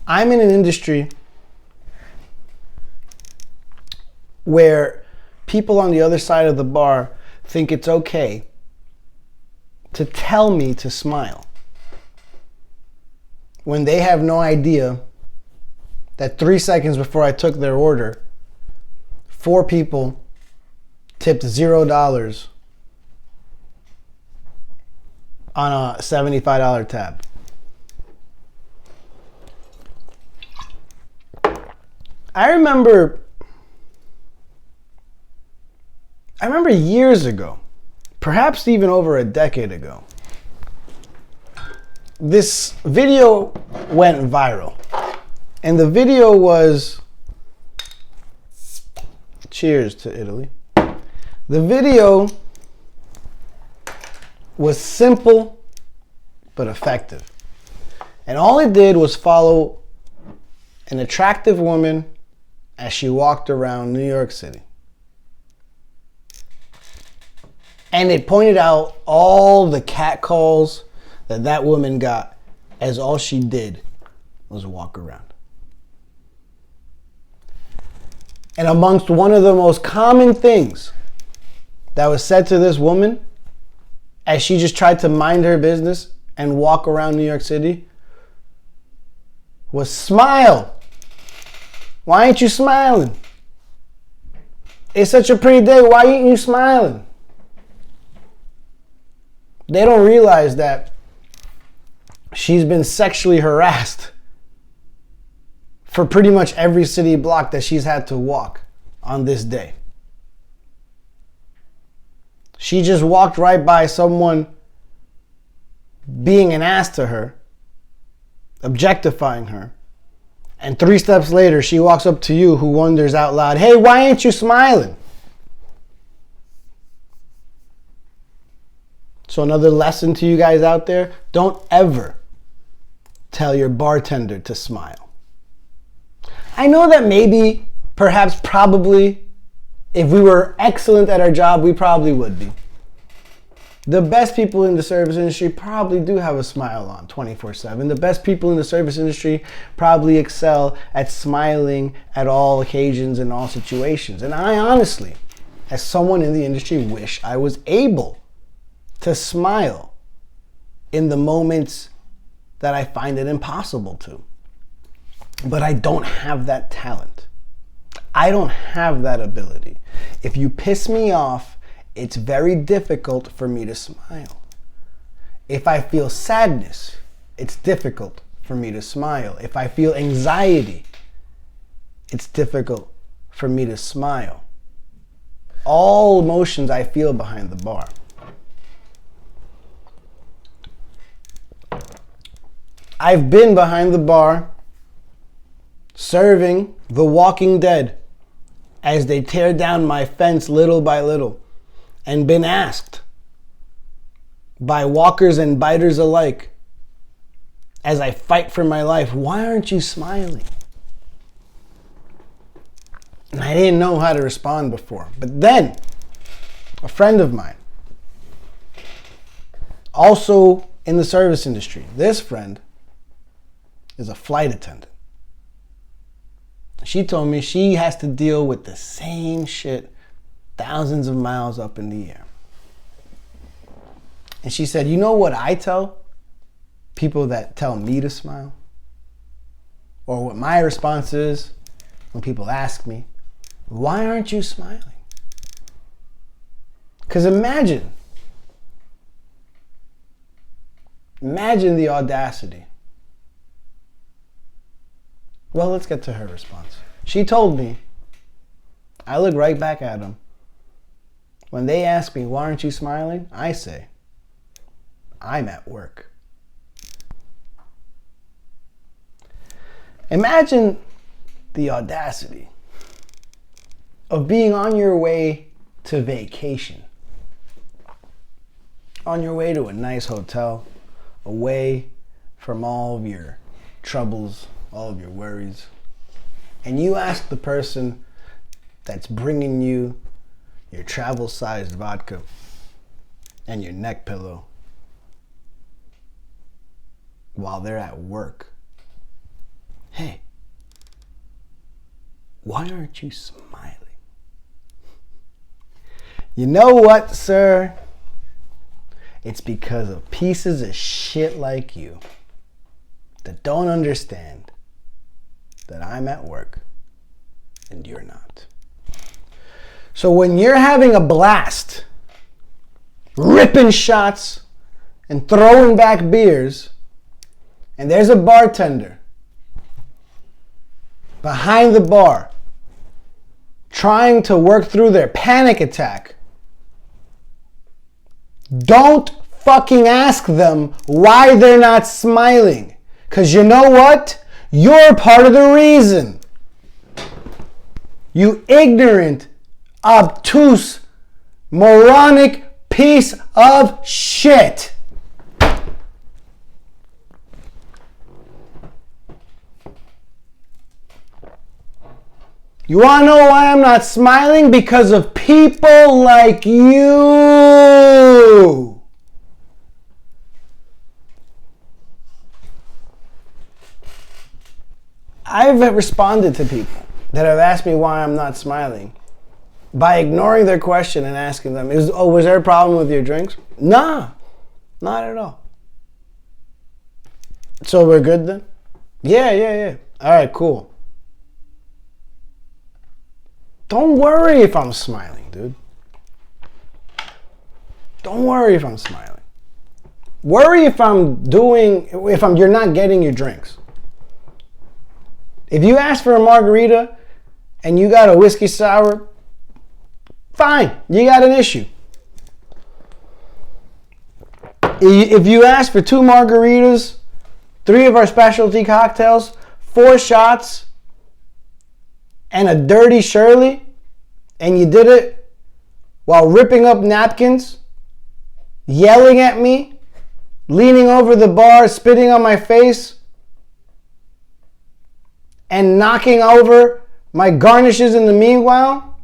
I'm in an industry where people on the other side of the bar think it's okay to tell me to smile when they have no idea that 3 seconds before I took their order, 4 people tipped $0 on a $75 tab. I remember years ago, perhaps even over a decade ago, this video went viral. And the video was, cheers to Italy. The video was simple but effective. And all it did was follow an attractive woman as she walked around New York City. And it pointed out all the catcalls that woman got, as all she did was walk around. And amongst one of the most common things that was said to this woman as she just tried to mind her business and walk around New York City was, smile. Why ain't you smiling? It's such a pretty day. Why ain't you smiling? They don't realize that she's been sexually harassed for pretty much every city block that she's had to walk on this day. She just walked right by someone being an ass to her, objectifying her. And 3 steps later, she walks up to you who wonders out loud, hey, why ain't you smiling? So another lesson to you guys out there, don't ever tell your bartender to smile. I know that maybe, perhaps, probably, if we were excellent at our job, we probably would be. The best people in the service industry probably do have a smile on 24/7. The best people in the service industry probably excel at smiling at all occasions and all situations. And I honestly, as someone in the industry, wish I was able to smile in the moments that I find it impossible to. But I don't have that talent. I don't have that ability. If you piss me off, it's very difficult for me to smile. If I feel sadness, it's difficult for me to smile. If I feel anxiety, it's difficult for me to smile. All emotions I feel behind the bar. I've been behind the bar serving the walking dead as they tear down my fence little by little, and been asked by walkers and biters alike as I fight for my life, why aren't you smiling? And I didn't know how to respond before. But then a friend of mine, also in the service industry, this friend is a flight attendant. She told me she has to deal with the same shit thousands of miles up in the air. And she said, you know what I tell people that tell me to smile? Or what my response is when people ask me, why aren't you smiling? Because imagine the audacity. Well, let's get to her response. She told me, I look right back at him, When they ask me, why aren't you smiling? I say, I'm at work. Imagine the audacity of being on your way to vacation, on your way to a nice hotel, away from all of your troubles, all of your worries, and you ask the person that's bringing you your travel-sized vodka and your neck pillow while they're at work, hey, why aren't you smiling? You know what, sir? It's because of pieces of shit like you that don't understand that I'm at work and you're not. So when you're having a blast, ripping shots and throwing back beers, and there's a bartender behind the bar trying to work through their panic attack, don't fucking ask them why they're not smiling. Because you know what? You're part of the reason. You ignorant, obtuse, moronic piece of shit. You want to know why I'm not smiling? Because of people like you. I've responded to people that have asked me why I'm not smiling by ignoring their question and asking them, was there a problem with your drinks? Nah, not at all. So we're good then? Yeah. All right, cool. Don't worry if I'm smiling, dude. Don't worry if I'm smiling. Worry if you're not getting your drinks. If you ask for a margarita and you got a whiskey sour, fine, you got an issue. If you ask for 2 margaritas, 3 of our specialty cocktails, 4 shots, and a dirty Shirley, and you did it while ripping up napkins, yelling at me, leaning over the bar, spitting on my face, and knocking over my garnishes in the meanwhile,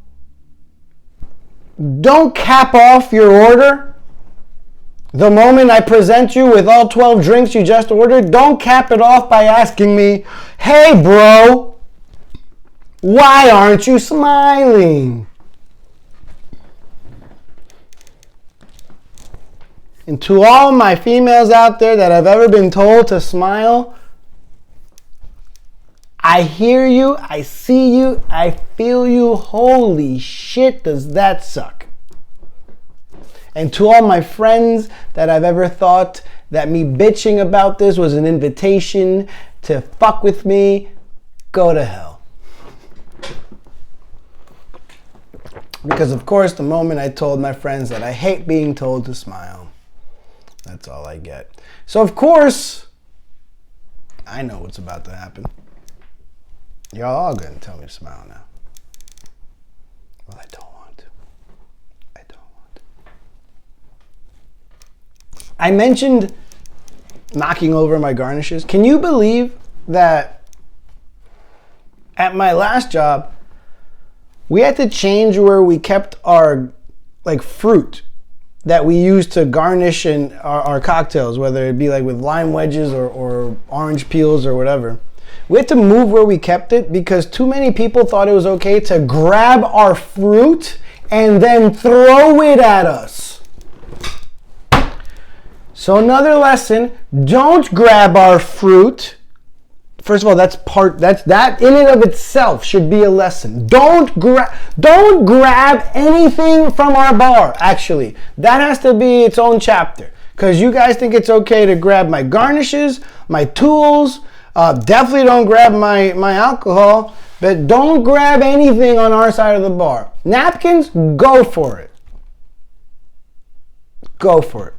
don't cap off your order the moment I present you with all 12 drinks you just ordered. Don't cap it off by asking me, hey bro, why aren't you smiling? And to all my females out there that have ever been told to smile, I hear you, I see you, I feel you. Holy shit, does that suck? And to all my friends that I've ever thought that me bitching about this was an invitation to fuck with me, go to hell. Because of course, the moment I told my friends that I hate being told to smile, that's all I get. So of course, I know what's about to happen. You're all going to tell me to smile now. Well, I don't want to. I mentioned knocking over my garnishes. Can you believe that at my last job, we had to change where we kept our fruit that we used to garnish in our cocktails, whether it be with lime wedges or orange peels or whatever. We had to move where we kept it because too many people thought it was okay to grab our fruit and then throw it at us. So another lesson, don't grab our fruit. First of all, that in and of itself should be a lesson. Don't grab anything from our bar, actually. That has to be its own chapter. Because you guys think it's okay to grab my garnishes, my tools. Definitely don't grab my alcohol. But don't grab anything on our side of the bar. Napkins, go for it. go for it.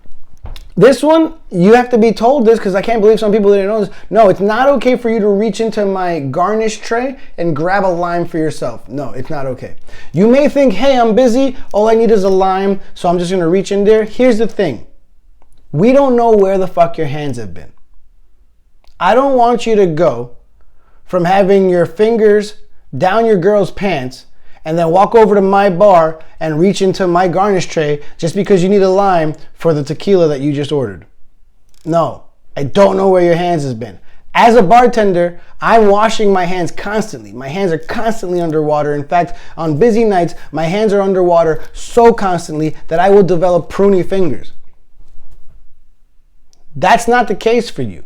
This one, you have to be told this because I can't believe some people didn't know this. No, it's not okay for you to reach into my garnish tray and grab a lime for yourself. No, it's not okay. You may think, hey, I'm busy. All I need is a lime, so I'm just going to reach in there. Here's the thing. We don't know where the fuck your hands have been. I don't want you to go from having your fingers down your girl's pants and then walk over to my bar and reach into my garnish tray just because you need a lime for the tequila that you just ordered. No, I don't know where your hands has been. As a bartender, I'm washing my hands constantly. My hands are constantly underwater. In fact, on busy nights, my hands are underwater so constantly that I will develop pruny fingers. That's not the case for you.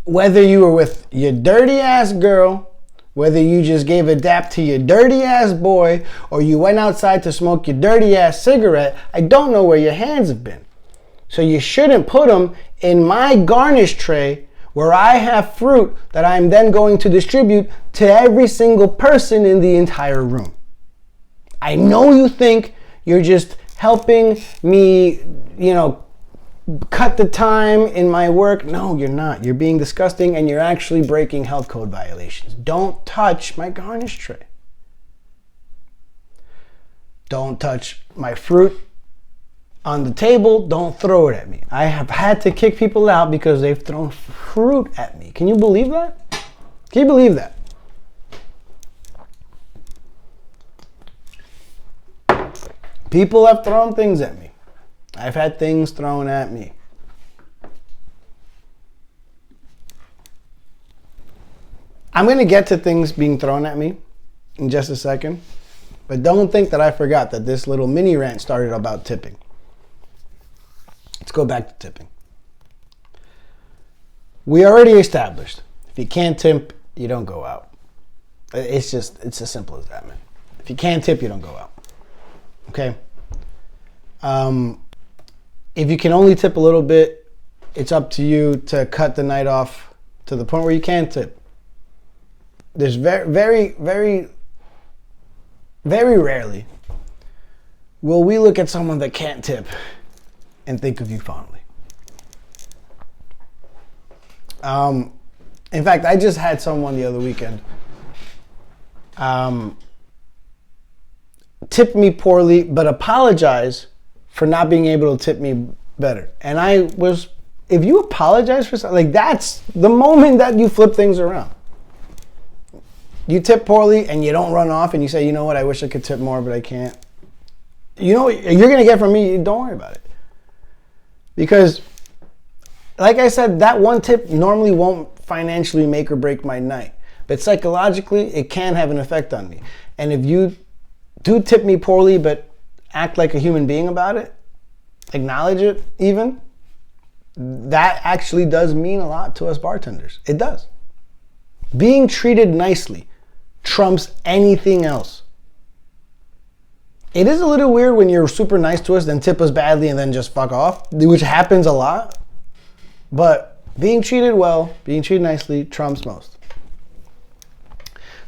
Whether you were with your dirty ass girl, whether you just gave a dap to your dirty ass boy, or you went outside to smoke your dirty ass cigarette, I don't know where your hands have been. So you shouldn't put them in my garnish tray where I have fruit that I'm then going to distribute to every single person in the entire room. I know you think you're just helping me, cut the time in my work. No, you're not. You're being disgusting and you're actually breaking health code violations. Don't touch my garnish tray. Don't touch my fruit on the table. Don't throw it at me. I have had to kick people out because they've thrown fruit at me. Can you believe that? Can you believe that? People have thrown things at me. I've had things thrown at me. I'm going to get to things being thrown at me in just a second, but don't think that I forgot that this little mini rant started about tipping. Let's go back to tipping. We already established, if you can't tip, you don't go out. It's as simple as that, man. If you can't tip, you don't go out. Okay? If you can only tip a little bit, it's up to you to cut the night off to the point where you can tip. There's very rarely will we look at someone that can't tip and think of you fondly. In fact, I just had someone the other weekend tip me poorly, but apologize for not being able to tip me better. And if you apologize for something, like that's the moment that you flip things around. You tip poorly and you don't run off and you say, you know what, I wish I could tip more, but I can't. You know what you're going to get from me? Don't worry about it. Because, like I said, that one tip normally won't financially make or break my night. But psychologically, it can have an effect on me. And if you do tip me poorly, but act like a human being about it, acknowledge it even, that actually does mean a lot to us bartenders. It does. Being treated nicely trumps anything else. It is a little weird when you're super nice to us, then tip us badly and then just fuck off, which happens a lot. But being treated well, being treated nicely trumps most.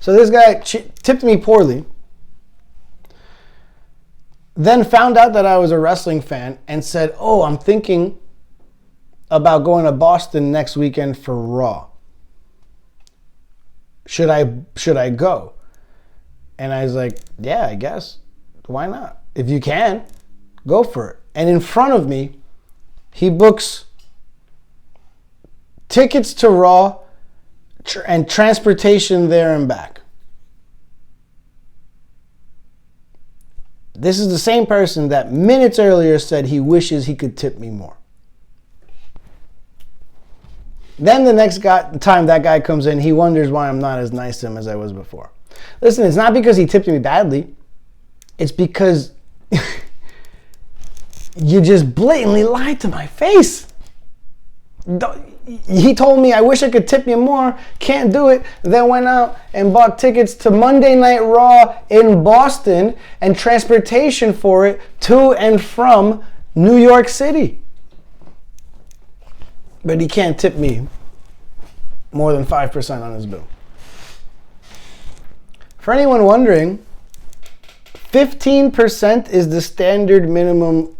So this guy tipped me poorly, then found out that I was a wrestling fan and said, oh, I'm thinking about going to Boston next weekend for Raw. Should I go? And I was like, yeah, I guess. Why not? If you can, go for it. And in front of me, he books tickets to Raw and transportation there and back. This is the same person that minutes earlier said he wishes he could tip me more. Then the next time that guy comes in, he wonders why I'm not as nice to him as I was before. Listen, it's not because he tipped me badly. It's because you just blatantly lied to my face. He told me, I wish I could tip you more, can't do it, then went out and bought tickets to Monday Night Raw in Boston and transportation for it to and from New York City. But he can't tip me more than 5% on his bill. For anyone wondering, 15% is the standard minimum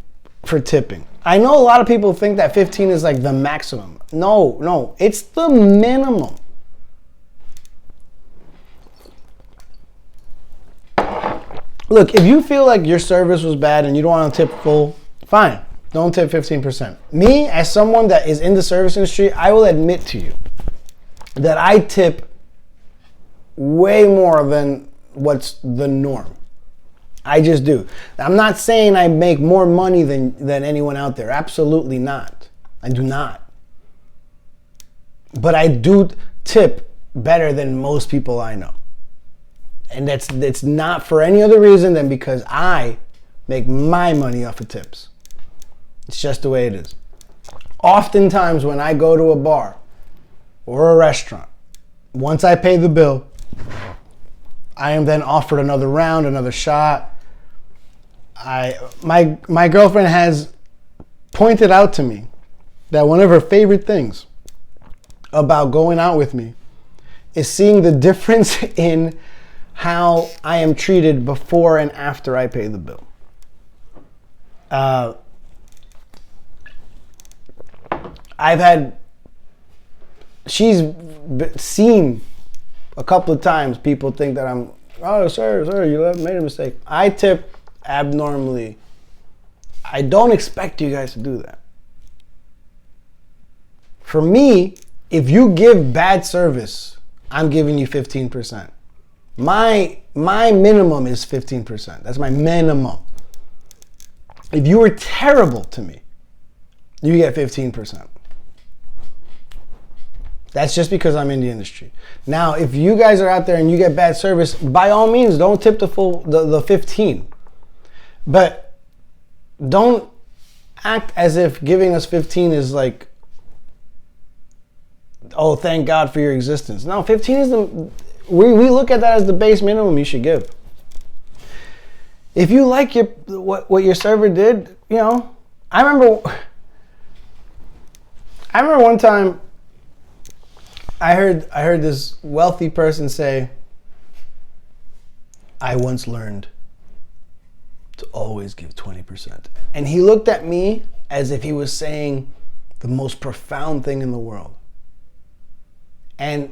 for tipping. I know a lot of people think that 15 is like the maximum. No, it's the minimum. Look, if you feel like your service was bad and you don't want to tip full, fine. Don't tip 15%. Me, as someone that is in the service industry, I will admit to you that I tip way more than what's the norm. I just do. I'm not saying I make more money than anyone out there. Absolutely not. I do not. But I do tip better than most people I know. And it's not for any other reason than because I make my money off of tips. It's just the way it is. Oftentimes when I go to a bar or a restaurant, once I pay the bill, I am then offered another round, another shot. My girlfriend has pointed out to me that one of her favorite things about going out with me is seeing the difference in how I am treated before and after I pay the bill. She's seen a couple of times people think that I'm, oh, sir, you made a mistake. I tip abnormally. I don't expect you guys to do that. For me, if you give bad service, I'm giving you 15%. My minimum is 15%. That's my minimum. If you were terrible to me, you get 15%. That's just because I'm in the industry. Now, if you guys are out there and you get bad service, by all means, don't tip the 15. But don't act as if giving us 15 is like, oh, thank God for your existence. No, 15 is we look at that as the base minimum you should give. If you like what your server did, you know, I remember one time I heard this wealthy person say, I once learned to always give 20%. And he looked at me as if he was saying the most profound thing in the world. And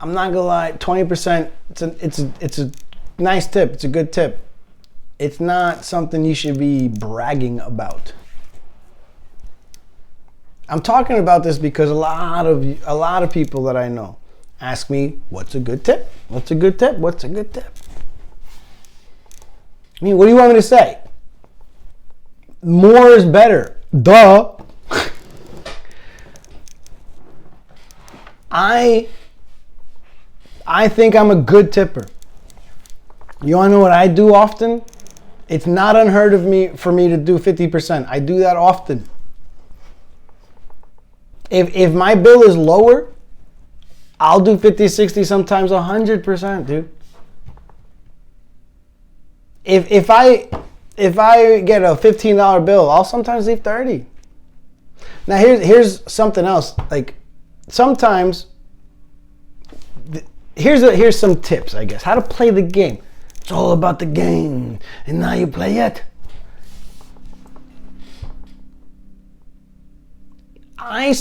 I'm not gonna lie, 20%, it's a nice tip, it's a good tip. It's not something you should be bragging about. I'm talking about this because a lot of people that I know ask me, what's a good tip? What's a good tip? What's a good tip? I mean, what do you want me to say? More is better. Duh. I think I'm a good tipper. You wanna know what I do often? It's not unheard of for me to do 50%. I do that often. If my bill is lower, I'll do 50, 60, sometimes 100%, dude. If I get a $15 bill, I'll sometimes leave 30. Now here's something else. Like sometimes, here's some tips, I guess. How to play the game. It's all about the game, and now you play it. I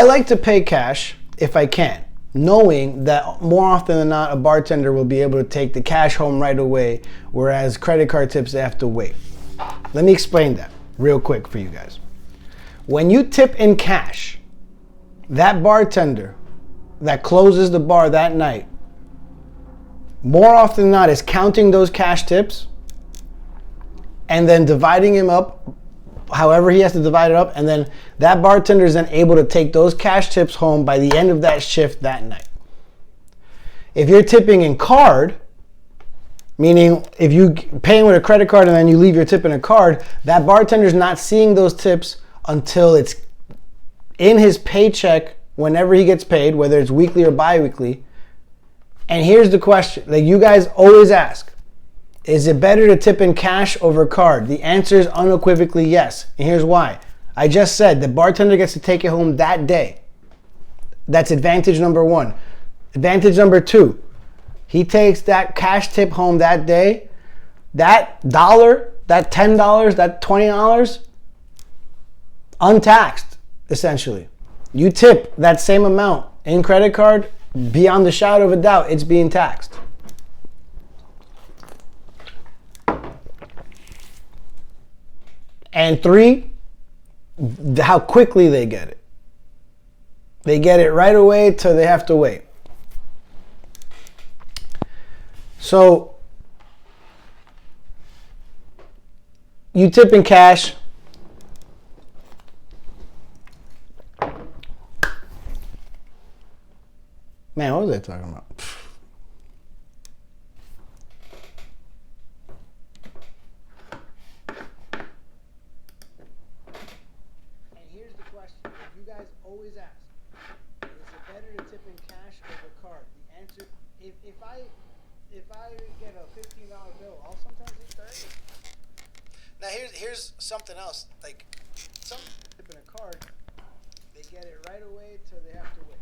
like to pay cash if I can, knowing that more often than not, a bartender will be able to take the cash home right away, whereas credit card tips, they have to wait. Let me explain that real quick for you guys. When you tip in cash, that bartender that closes the bar that night, more often than not, is counting those cash tips and then dividing them up however he has to divide it up, and then that bartender is then able to take those cash tips home by the end of that shift that night. If you're tipping in card, meaning if you paying with a credit card and then you leave your tip in a card, that bartender's not seeing those tips until it's in his paycheck whenever he gets paid, whether it's weekly or bi-weekly. And here's the question, like you guys always ask, is it better to tip in cash over card? The answer is unequivocally yes. And here's why. I just said the bartender gets to take it home that day. That's advantage number one. Advantage number two, he takes that cash tip home that day. That dollar that $10, that $20, untaxed, essentially. You tip that same amount in credit card, beyond the shadow of a doubt, it's being taxed. And 3, how quickly they get it. They get it right away till they have to wait. So you tip in cash. Man, what was I talking about? And here's the question. You guys always ask, is it better to tip in cash or the card? The answer, if I get a $15 bill, I'll sometimes leave 30. Now here's something else. Like some tip in a card, they get it right away till they have to wait.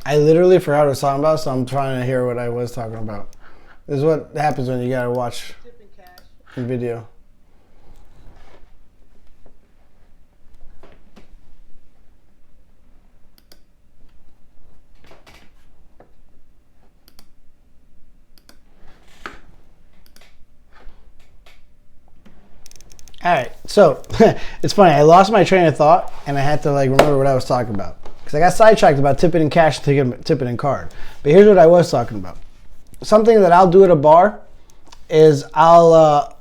I literally forgot what I was talking about, so I'm trying to hear what I was talking about. This is what happens when you gotta watch a video. All right, so it's funny. I lost my train of thought, and I had to remember what I was talking about. I got sidetracked about tipping in cash and tipping in card. But here's what I was talking about. Something that I'll do at a bar is I'll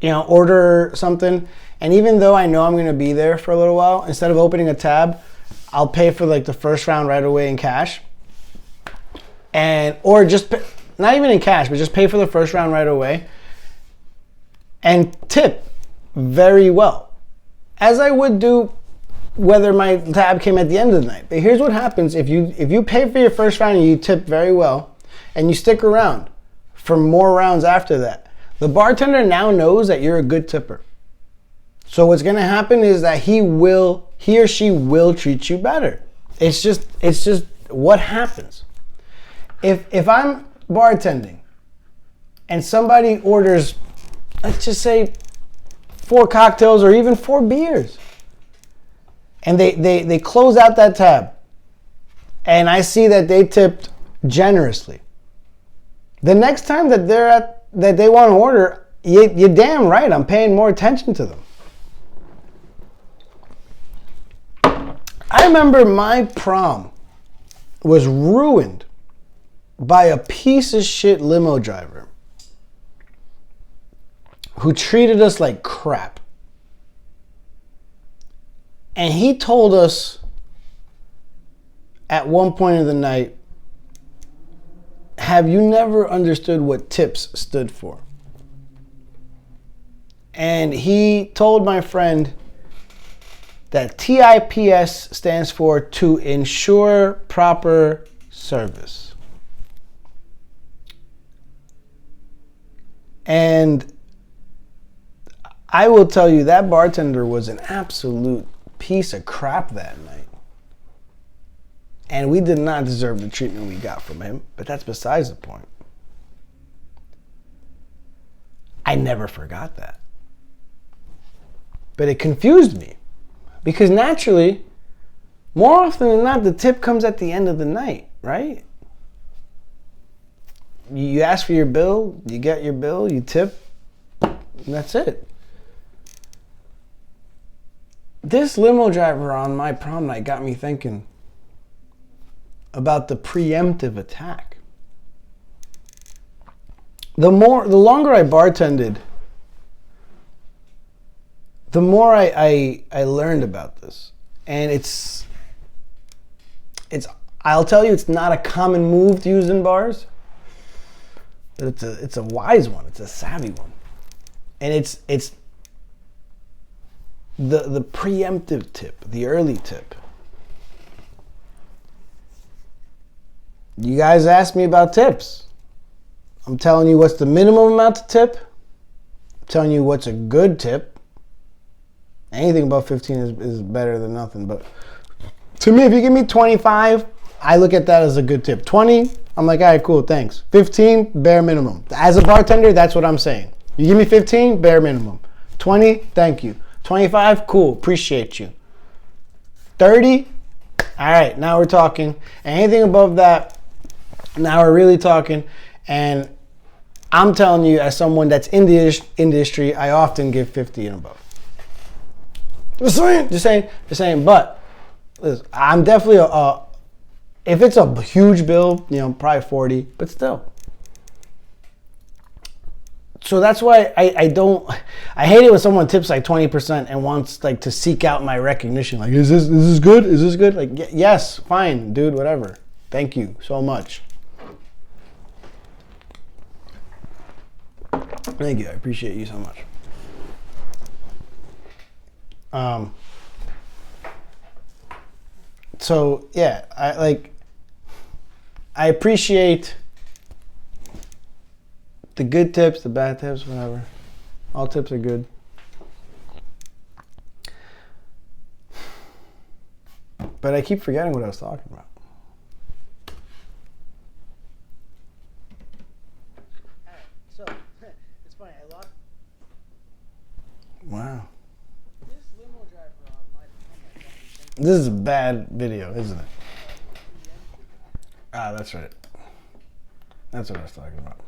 order something, and even though I know I'm going to be there for a little while, instead of opening a tab, I'll pay for the first round right away in cash. Or just pay, not even in cash, but just pay for the first round right away and tip very well, as I would do whether my tab came at the end of the night. But here's what happens if you pay for your first round and you tip very well and you stick around for more rounds after that. The bartender now knows that you're a good tipper. So what's going to happen is that he or she will treat you better. It's just what happens. If I'm bartending and somebody orders, let's just say 4 cocktails or even 4 beers, and they close out that tab, and I see that they tipped generously, the next time that they want to order, you're damn right I'm paying more attention to them. I remember my prom was ruined by a piece of shit limo driver who treated us like crap. And he told us at one point of the night, have you never understood what tips stood for? And he told my friend that TIPS stands for to ensure proper service. And I will tell you, that bartender was an absolute piece of crap that night. And we did not deserve the treatment we got from him, but that's besides the point. I never forgot that. But it confused me, because naturally, more often than not, the tip comes at the end of the night, right? You ask for your bill, you get your bill, you tip, and that's it. This limo driver on my prom night got me thinking about the preemptive attack. The longer I bartended, the more I learned about this. And I'll tell you, it's not a common move to use in bars, but it's a wise one. It's a savvy one. And it's the preemptive tip, the early tip. You guys asked me about tips. I'm telling you what's the minimum amount to tip. I'm telling you what's a good tip. Anything above 15 is better than nothing. But to me, if you give me 25, I look at that as a good tip. 20, I'm like, all right, cool, thanks. 15, bare minimum. As a bartender, that's what I'm saying. You give me 15, bare minimum. 20, thank you. 25, cool, appreciate you. 30, all right, now we're talking. Anything above that, now we're really talking. And I'm telling you, as someone that's in the industry, I often give 50 and above. Just saying. But listen, I'm definitely if it's a huge bill, you know, probably 40, but still. So that's why I hate it when someone tips like 20% and wants like to seek out my recognition. Like, is this good? Is this good? Like, yes, fine, dude, whatever. Thank you so much. Thank you. I appreciate you so much. So yeah, I appreciate the good tips, the bad tips, whatever. All tips are good. But I keep forgetting what I was talking about. Alright, so it's funny, I lost. Wow. This limo driver on my This is a bad video, isn't it? Ah, that's right. That's what I was talking about.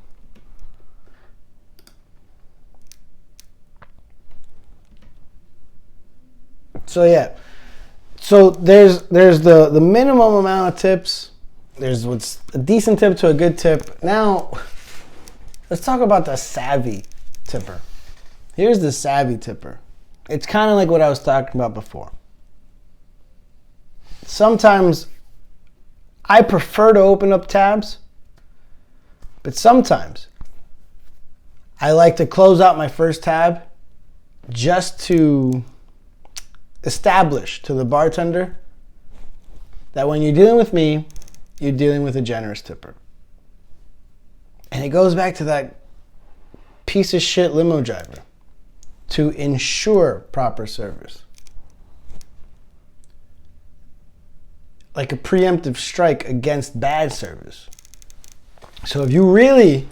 So yeah, so there's the minimum amount of tips. There's what's a decent tip to a good tip. Now, let's talk about the savvy tipper. Here's the savvy tipper. It's kind of like what I was talking about before. Sometimes I prefer to open up tabs, but sometimes I like to close out my first tab just to establish to the bartender that when you're dealing with me, you're dealing with a generous tipper. And it goes back to that piece of shit limo driver, to ensure proper service. Like a preemptive strike against bad service. So if you really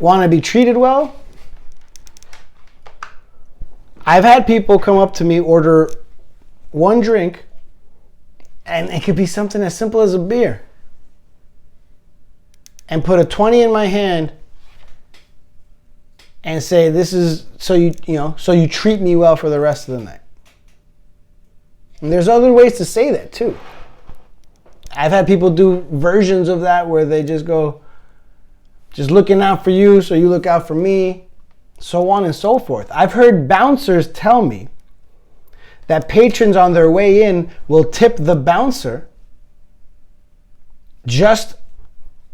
want to be treated well, I've had people come up to me, order one drink, and it could be something as simple as a beer, and put a 20 in my hand and say, this is so you treat me well for the rest of the night. And there's other ways to say that too. I've had people do versions of that where they just go, just looking out for you so you look out for me, so on and so forth. I've heard bouncers tell me that patrons on their way in will tip the bouncer just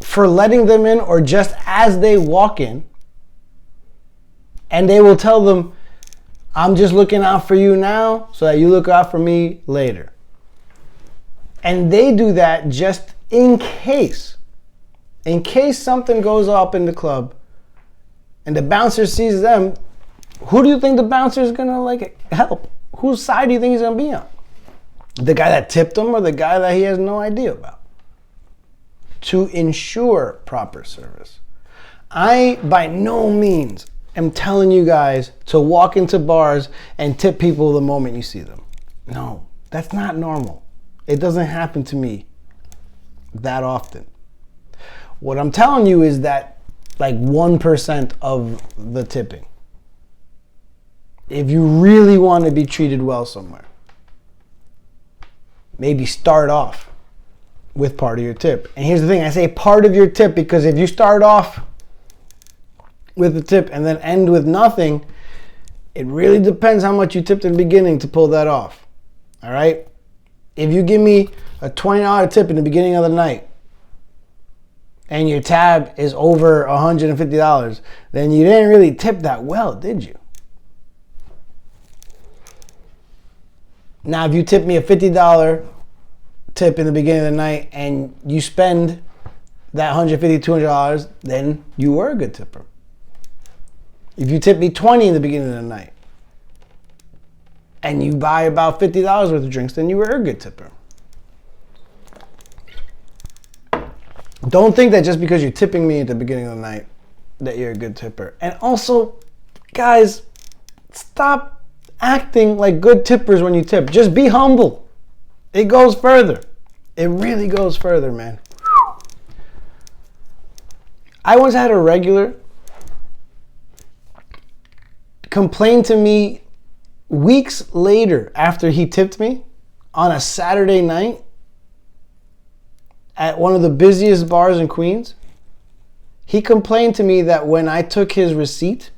for letting them in or just as they walk in. And they will tell them, I'm just looking out for you now so that you look out for me later. And they do that just in case something goes up in the club and the bouncer sees them. Who do you think the bouncer is gonna help? Whose side do you think he's gonna be on? The guy that tipped him or the guy that he has no idea about? To ensure proper service. I, by no means, am telling you guys to walk into bars and tip people the moment you see them. No, that's not normal. It doesn't happen to me that often. What I'm telling you is that like 1% of the tipping. If you really want to be treated well somewhere, maybe start off with part of your tip. And here's the thing, I say part of your tip because if you start off with the tip and then end with nothing, it really depends how much you tipped in the beginning to pull that off. All right? If you give me a $20 tip in the beginning of the night and your tab is over $150, then you didn't really tip that well, did you? Now, if you tip me a $50 tip in the beginning of the night and you spend that $150, $200, then you were a good tipper. If you tip me $20 in the beginning of the night and you buy about $50 worth of drinks, then you were a good tipper. Don't think that just because you're tipping me at the beginning of the night that you're a good tipper. And also, guys, stop acting like good tippers when you tip. Just be humble. It goes further. It really goes further, man. I once had a regular complain to me weeks later after he tipped me on a Saturday night at one of the busiest bars in Queens. He complained to me that when I took his receipt,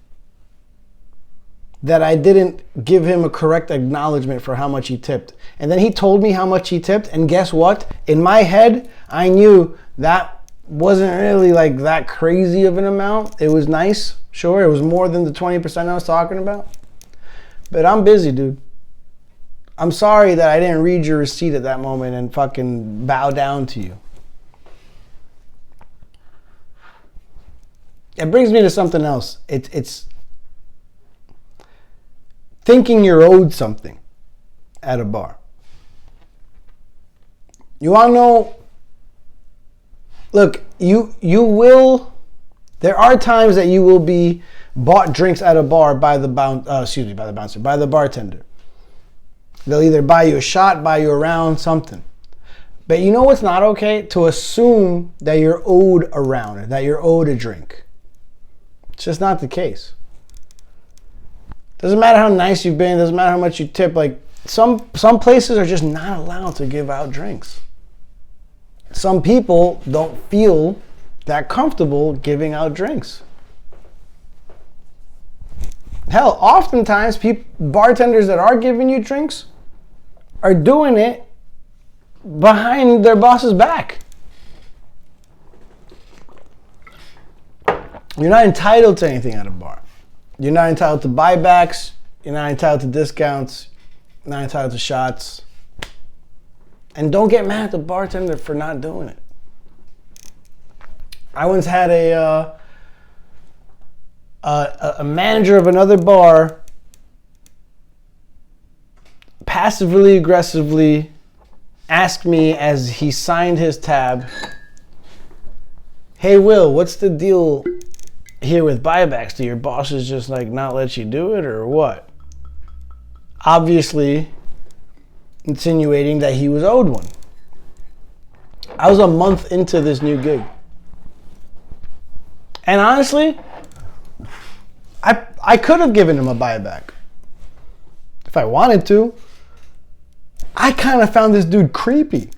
that I didn't give him a correct acknowledgement for how much he tipped. And then he told me how much he tipped, and guess what? In my head, I knew that wasn't really like that crazy of an amount. It was nice, sure, it was more than the 20% I was talking about. But I'm busy, dude. I'm sorry that I didn't read your receipt at that moment and fucking bow down to you. It brings me to something else. It's thinking you're owed something at a bar. You want to know? Look, you will. There are times that you will be bought drinks at a bar by the bartender. They'll either buy you a shot, buy you a round, something. But you know what's not okay? To assume that you're owed a round, that you're owed a drink. It's just not the case. Doesn't matter how nice you've been, doesn't matter how much you tip. Like some places are just not allowed to give out drinks. Some people don't feel that comfortable giving out drinks. Hell, oftentimes bartenders that are giving you drinks are doing it behind their boss's back. You're not entitled to anything at a bar. You're not entitled to buybacks. You're not entitled to discounts. You're not entitled to shots. And don't get mad at the bartender for not doing it. I once had a manager of another bar passively aggressively ask me as he signed his tab, "Hey Will, what's the deal here with buybacks? Do your bosses just like not let you do it or what?" Obviously insinuating that he was owed one. I was a month into this new gig. And honestly, I could have given him a buyback if I wanted to. I kind of found this dude creepy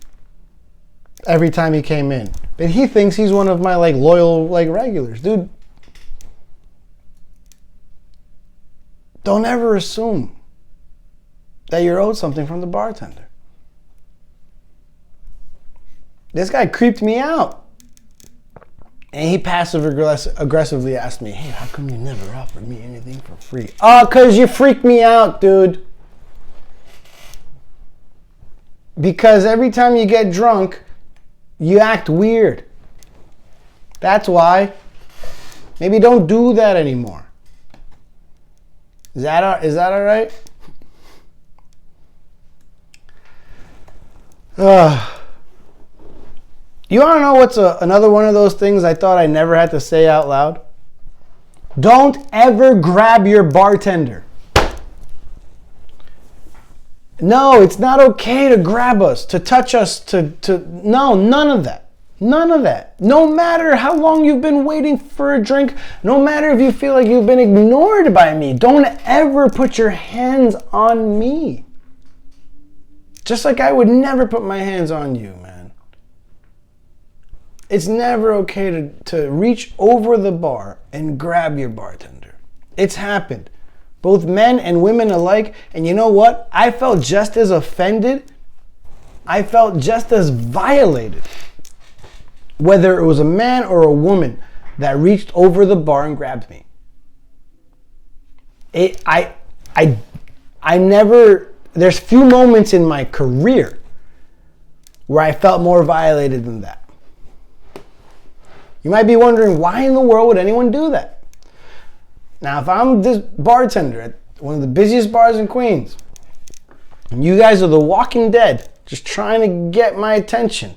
every time he came in. But he thinks he's one of my like loyal like regulars. Dude, don't ever assume that you're owed something from the bartender. This guy creeped me out. And he passive-aggressively asked me, "Hey, how come you never offered me anything for free?" "Oh, because you freaked me out, dude. Because every time you get drunk, you act weird. That's why. Maybe don't do that anymore." Is that all right? You want to know what's another one of those things I thought I never had to say out loud? Don't ever grab your bartender. No, it's not okay to grab us, to touch us, no, none of that. None of that. No matter how long you've been waiting for a drink, no matter if you feel like you've been ignored by me, don't ever put your hands on me. Just like I would never put my hands on you, man. It's never okay to reach over the bar and grab your bartender. It's happened. Both men and women alike. And you know what? I felt just as offended. I felt just as violated. Whether it was a man or a woman that reached over the bar and grabbed me. I never, there's few moments in my career where I felt more violated than that. You might be wondering, why in the world would anyone do that? Now, if I'm this bartender at one of the busiest bars in Queens, and you guys are the Walking Dead, just trying to get my attention,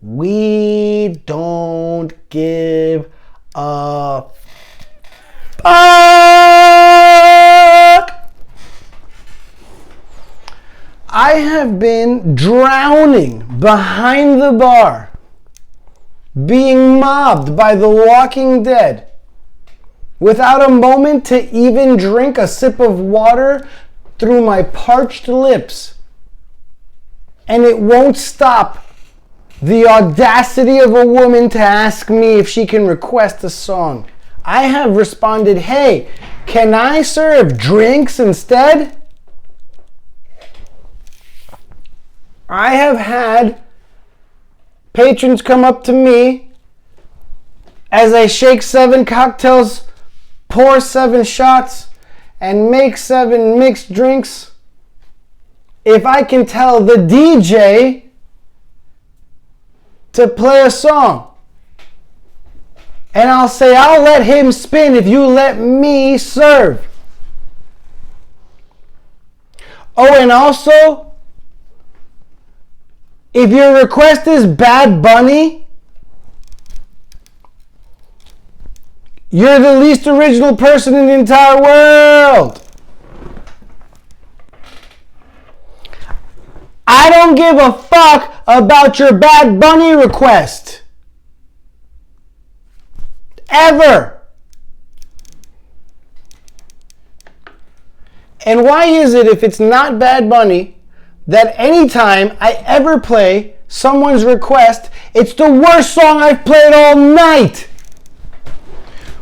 We don't give a fuck. I have been drowning behind the bar, being mobbed by the Walking Dead, without a moment to even drink a sip of water through my parched lips. And it won't stop the audacity of a woman to ask me if she can request a song. I have responded, hey, can I serve drinks instead? I have had patrons come up to me as I shake 7 cocktails, pour 7 shots, and make 7 mixed drinks. If I can tell the DJ to play a song, and I'll say, I'll let him spin if you let me serve. Oh, and also, if your request is Bad Bunny, you're the least original person in the entire world. I don't give a fuck about your Bad Bunny request. Ever. And why is it, if it's not Bad Bunny, that anytime I ever play someone's request, it's the worst song I've played all night?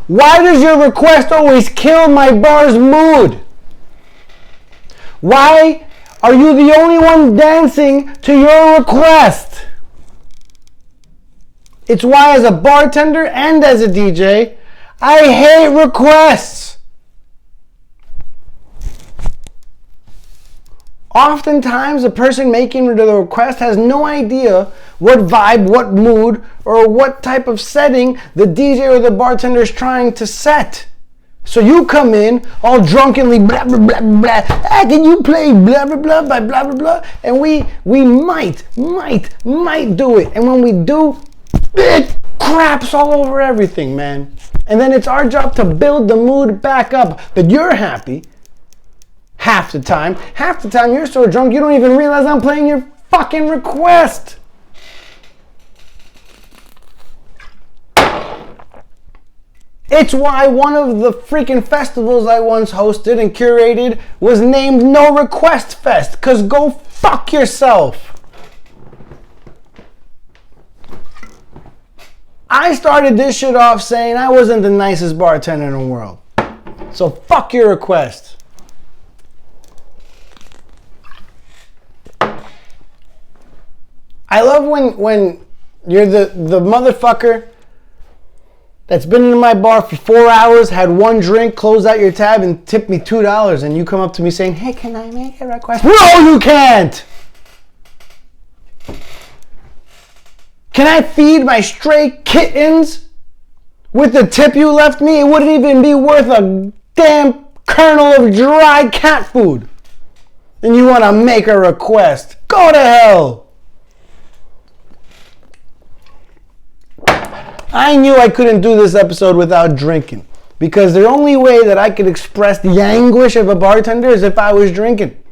Why does your request always kill my bar's mood? Why are you the only one dancing to your request? It's why, as a bartender and as a DJ, I hate requests. Oftentimes, the person making the request has no idea what vibe, what mood, or what type of setting the DJ or the bartender is trying to set. So you come in all drunkenly, blah, blah, blah, blah. Hey, can you play blah, blah, blah, by blah, blah, blah? And we might do it. And when we do, it craps all over everything, man. And then it's our job to build the mood back up. But you're happy. Half the time you're so drunk you don't even realize I'm playing your fucking request. It's why one of the freaking festivals I once hosted and curated was named No Request Fest, cause go fuck yourself. I started this shit off saying I wasn't the nicest bartender in the world. So fuck your request. I love when you're the motherfucker that's been in my bar for 4 hours, had 1 drink, closed out your tab, and tipped me $2, and you come up to me saying, hey, can I make a request? No, you can't! Can I feed my stray kittens with the tip you left me? It wouldn't even be worth a damn kernel of dry cat food. And you want to make a request? Go to hell! I knew I couldn't do this episode without drinking, because the only way that I could express the anguish of a bartender is if I was drinking.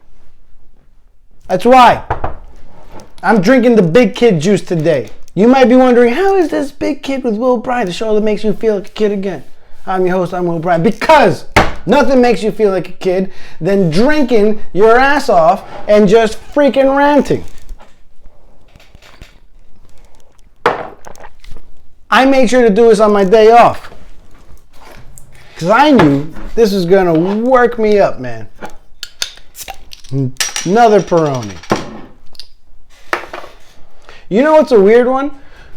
That's why. I'm drinking the Big Kid juice today. You might be wondering, how is this Big Kid with Will Bryant, the show that makes you feel like a kid again? I'm your host, I'm Will Bryant. Because nothing makes you feel like a kid than drinking your ass off and just freaking ranting. I made sure to do this on my day off, because I knew this was going to work me up, man. Another Peroni. You know what's a weird one?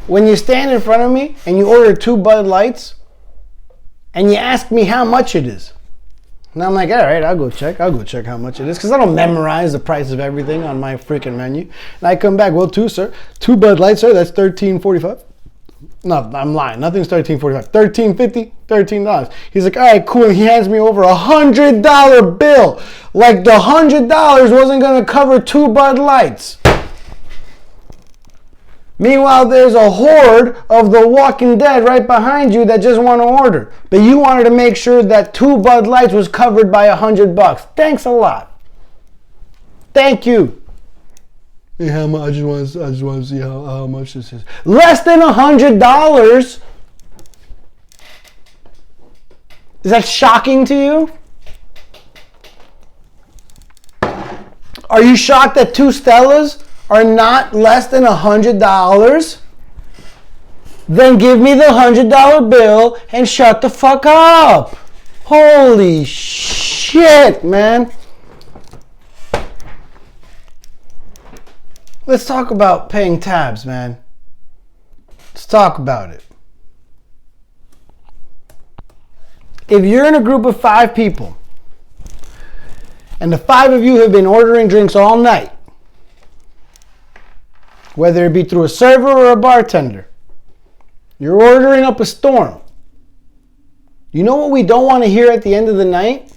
When you stand in front of me and you order 2 Bud Lights and you ask me how much it is. And I'm like, all right, I'll go check how much it is, because I don't memorize the price of everything on my freaking menu. And I come back, well, 2, sir. 2 Bud Lights, sir, that's $13.45. No, I'm lying. Nothing's $13.45. $13.50, $13. He's like, all right, cool. And he hands me over $100 bill. Like the $100 wasn't going to cover 2 Bud Lights. Meanwhile, there's a horde of the Walking Dead right behind you that just want to order. But you wanted to make sure that 2 Bud Lights was covered by $100. Thanks a lot. Thank you. Hey, how much? I just want to see how much this is. Less than $100? Is that shocking to you? Are you shocked that 2 Stellas are not less than $100? Then give me the $100 bill and shut the fuck up. Holy shit, man. Let's talk about paying tabs, man. Let's talk about it. If you're in a group of 5 people, and the 5 of you have been ordering drinks all night, whether it be through a server or a bartender, you're ordering up a storm. You know what we don't want to hear at the end of the night?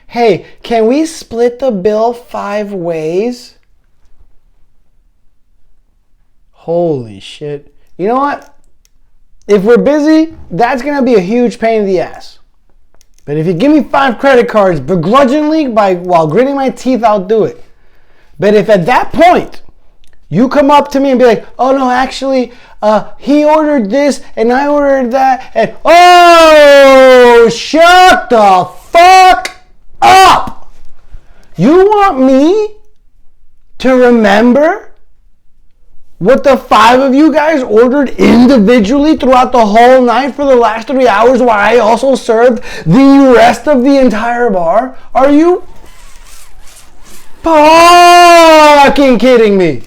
Hey, can we split the bill 5 ways? Holy shit. You know what? If we're busy, that's going to be a huge pain in the ass. But if you give me 5 credit cards begrudgingly while gritting my teeth, I'll do it. But if at that point you come up to me and be like, oh no, actually, he ordered this and I ordered that, and oh, shut the fuck up. You want me to remember what the 5 of you guys ordered individually throughout the whole night for the last 3 hours while I also served the rest of the entire bar? Are you fucking kidding me?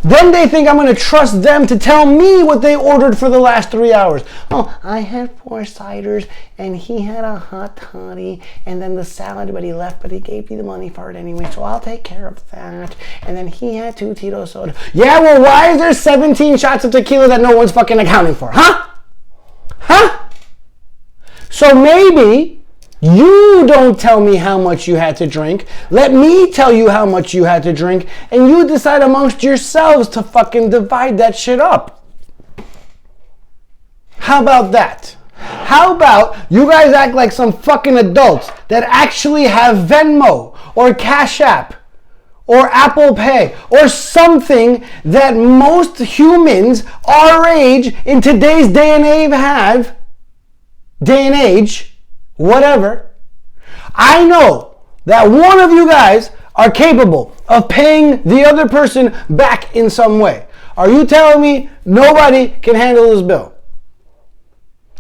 Then they think I'm going to trust them to tell me what they ordered for the last 3 hours. Oh, I had 4 ciders and he had a hot toddy and then the salad, but he left, but he gave me the money for it anyway, so I'll take care of that. And then he had 2 Tito soda. Yeah, well, why is there 17 shots of tequila that no one's fucking accounting for? Huh? Huh? So maybe you don't tell me how much you had to drink. Let me tell you how much you had to drink, and you decide amongst yourselves to fucking divide that shit up. How about that? How about you guys act like some fucking adults that actually have Venmo or Cash App or Apple Pay or something that most humans our age in today's day and age, whatever. I know that one of you guys are capable of paying the other person back in some way. Are you telling me nobody can handle this bill?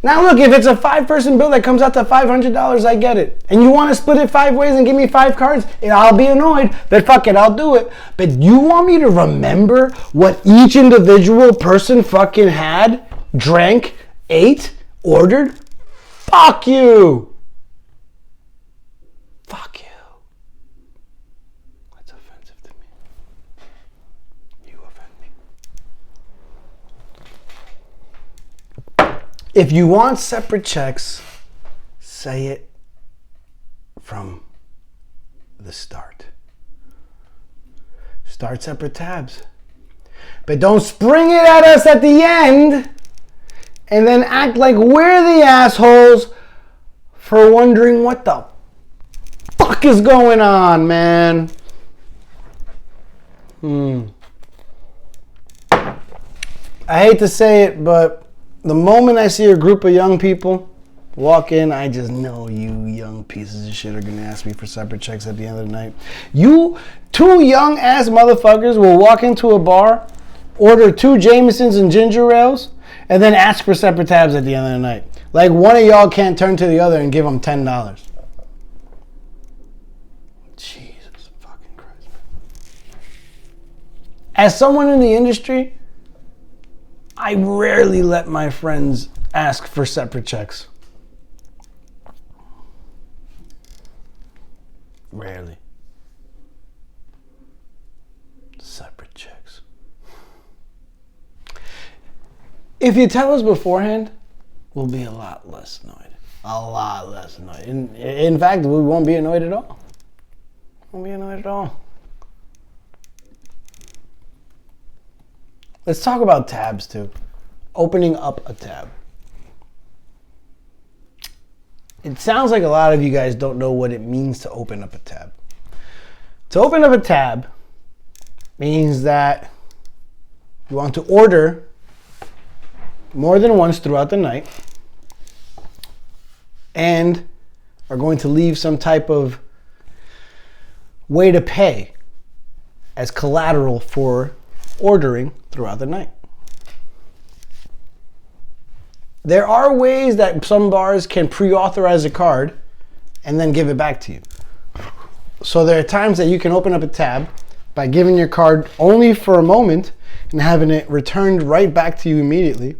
Now look, if it's a 5-person bill that comes out to $500, I get it. And you want to split it 5 ways and give me 5 cards, I'll be annoyed, but fuck it, I'll do it. But you want me to remember what each individual person fucking had, drank, ate, ordered? Fuck you. Fuck you. That's offensive to me. You offend me. If you want separate checks, say it from the start. Start separate tabs. But don't spring it at us at the end and then act like we're the assholes for wondering what the fuck is going on, man. I hate to say it, but the moment I see a group of young people walk in, I just know you young pieces of shit are gonna ask me for separate checks at the end of the night. You 2 young ass motherfuckers will walk into a bar, order 2 Jamesons and ginger ales, and then ask for separate tabs at the end of the night. Like one of y'all can't turn to the other and give them $10. Jesus fucking Christ. As someone in the industry, I rarely let my friends ask for separate checks. Rarely. Separate checks. If you tell us beforehand, we'll be a lot less annoyed. A lot less annoyed. In fact, we won't be annoyed at all. Won't be annoyed at all. Let's talk about tabs too. Opening up a tab. It sounds like a lot of you guys don't know what it means to open up a tab. To open up a tab means that you want to order more than once throughout the night and are going to leave some type of way to pay as collateral for ordering throughout the night. There are ways that some bars can pre-authorize a card and then give it back to you. So there are times that you can open up a tab by giving your card only for a moment and having it returned right back to you immediately,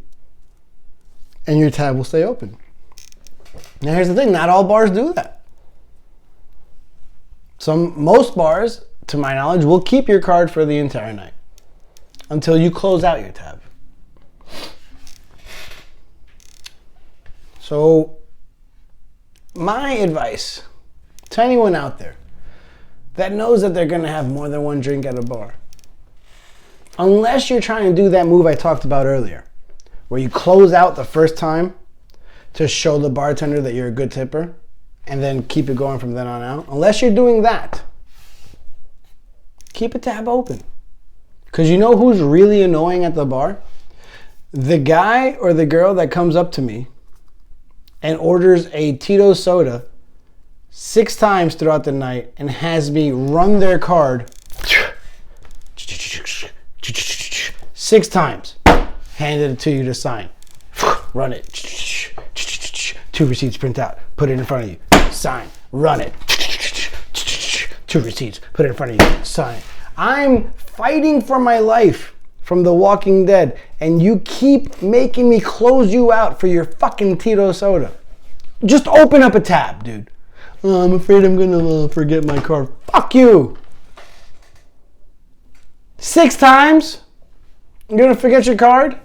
and your tab will stay open. Now here's the thing, not all bars do that. Most bars, to my knowledge, will keep your card for the entire night until you close out your tab. So my advice to anyone out there that knows that they're gonna have more than one drink at a bar, unless you're trying to do that move I talked about earlier, where you close out the first time to show the bartender that you're a good tipper and then keep it going from then on out. Unless you're doing that, keep a tab open. Because you know who's really annoying at the bar? The guy or the girl that comes up to me and orders a Tito's soda 6 times throughout the night and has me run their card 6 times. Handed it to you to sign. Run it. 2 receipts, print out. Put it in front of you. Sign. Run it. 2 receipts. Put it in front of you. Sign. I'm fighting for my life from The Walking Dead, and you keep making me close you out for your fucking Tito soda. Just open up a tab, dude. Oh, I'm afraid I'm gonna forget my card. Fuck you. 6 times? You're gonna forget your card?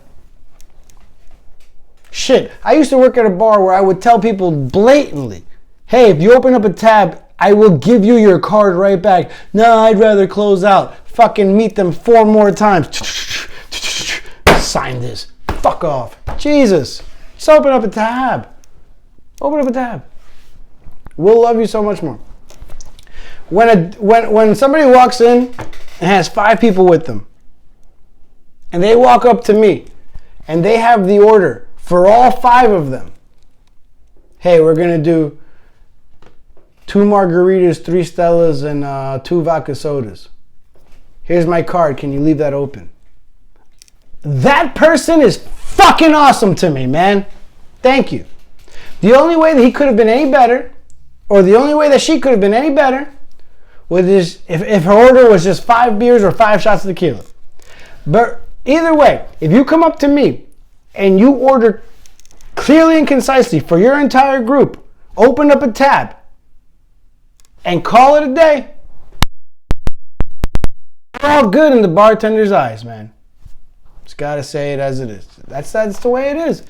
Shit, I used to work at a bar where I would tell people blatantly, hey, if you open up a tab, I will give you your card right back. No, I'd rather close out. Fucking meet them 4 more times. Sign this. Fuck off. Jesus. Just open up a tab. Open up a tab. We'll love you so much more. When somebody walks in and has 5 people with them, and they walk up to me, and they have the order for all 5 of them. Hey, we're gonna do 2 margaritas, 3 Stellas, and 2 vodka sodas. Here's my card. Can you leave that open? That person is fucking awesome to me, man. Thank you. The only way that he could have been any better, or the only way that she could have been any better, was if her order was just 5 beers or 5 shots of tequila. But either way, if you come up to me and you order clearly and concisely for your entire group, open up a tab, and call it a day, we're all good in the bartender's eyes, man. Just gotta say it as it is. That's the way it is.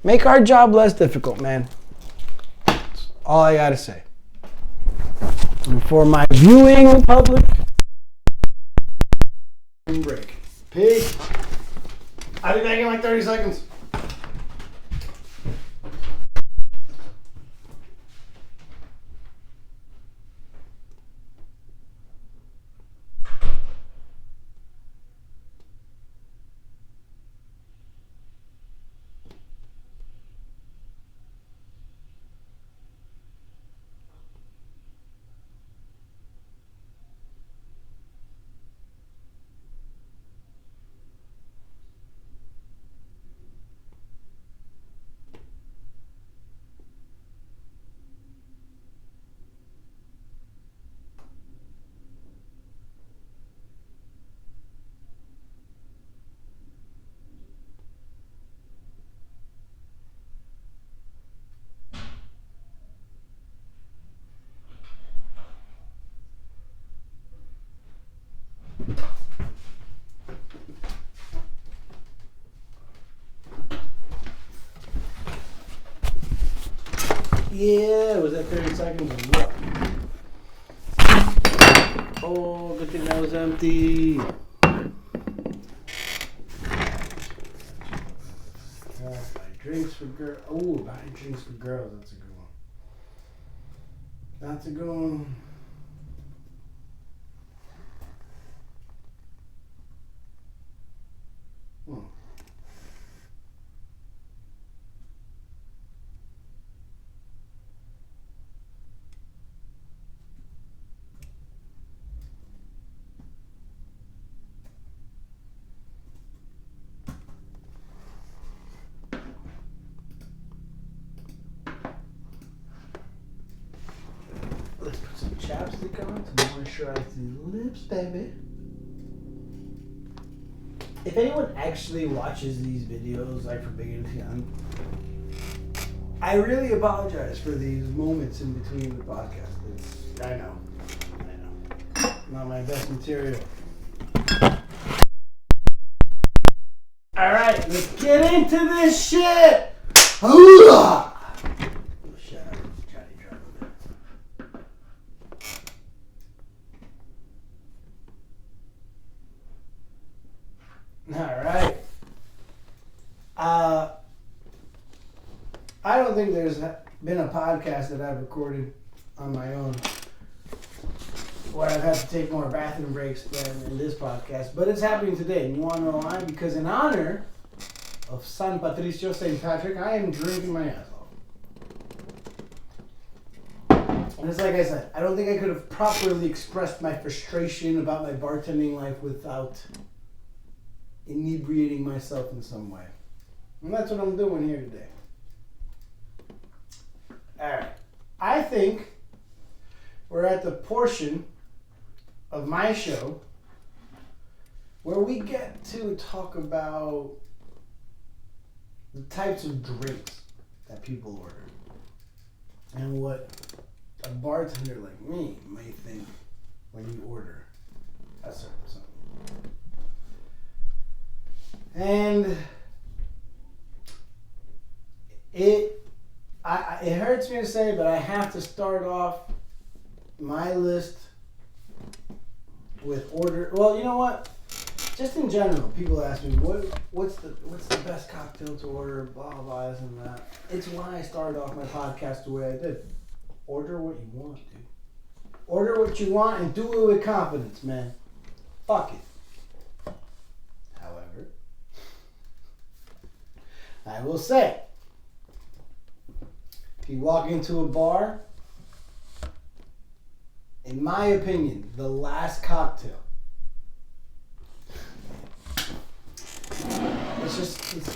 Make our job less difficult, man. That's all I gotta say. And for my viewing public, break. Peace. I'll be back in like 30 seconds. Yeah, was that 30 seconds or what? Oh, good thing that was empty. girls. Ooh, buying drinks for girls. That's a good one. That's a good one. Let's put some chapstick on to moisturize the lips, baby. If anyone actually watches these videos, like for Big and Young, I really apologize for these moments in between the podcast. I know. Not my best material. Alright, let's get into this shit! Hoo-ah! Shout out to Johnny Driver. Alright. I don't think there's been a podcast that I've recorded on my own where I've had to take more bathroom breaks than in this podcast, but it's happening today. And you want to know why? Because in honor of San Patricio, St. Patrick, I am drinking my ass off. And it's like I said, I don't think I could have properly expressed my frustration about my bartending life without inebriating myself in some way. And that's what I'm doing here today. Alright. I think we're at the portion of my show where we get to talk about the types of drinks that people order and what a bartender like me may think when you order a certain something. And it hurts me to say, but I have to start off my list with order. Well, you know what? Just in general, people ask me what's the best cocktail to order, blah blah this and that. It's why I started off my podcast the way I did. Order what you want, dude. Order what you want and do it with confidence, man. Fuck it. However, I will say, if you walk into a bar, in my opinion, the last cocktail. Let's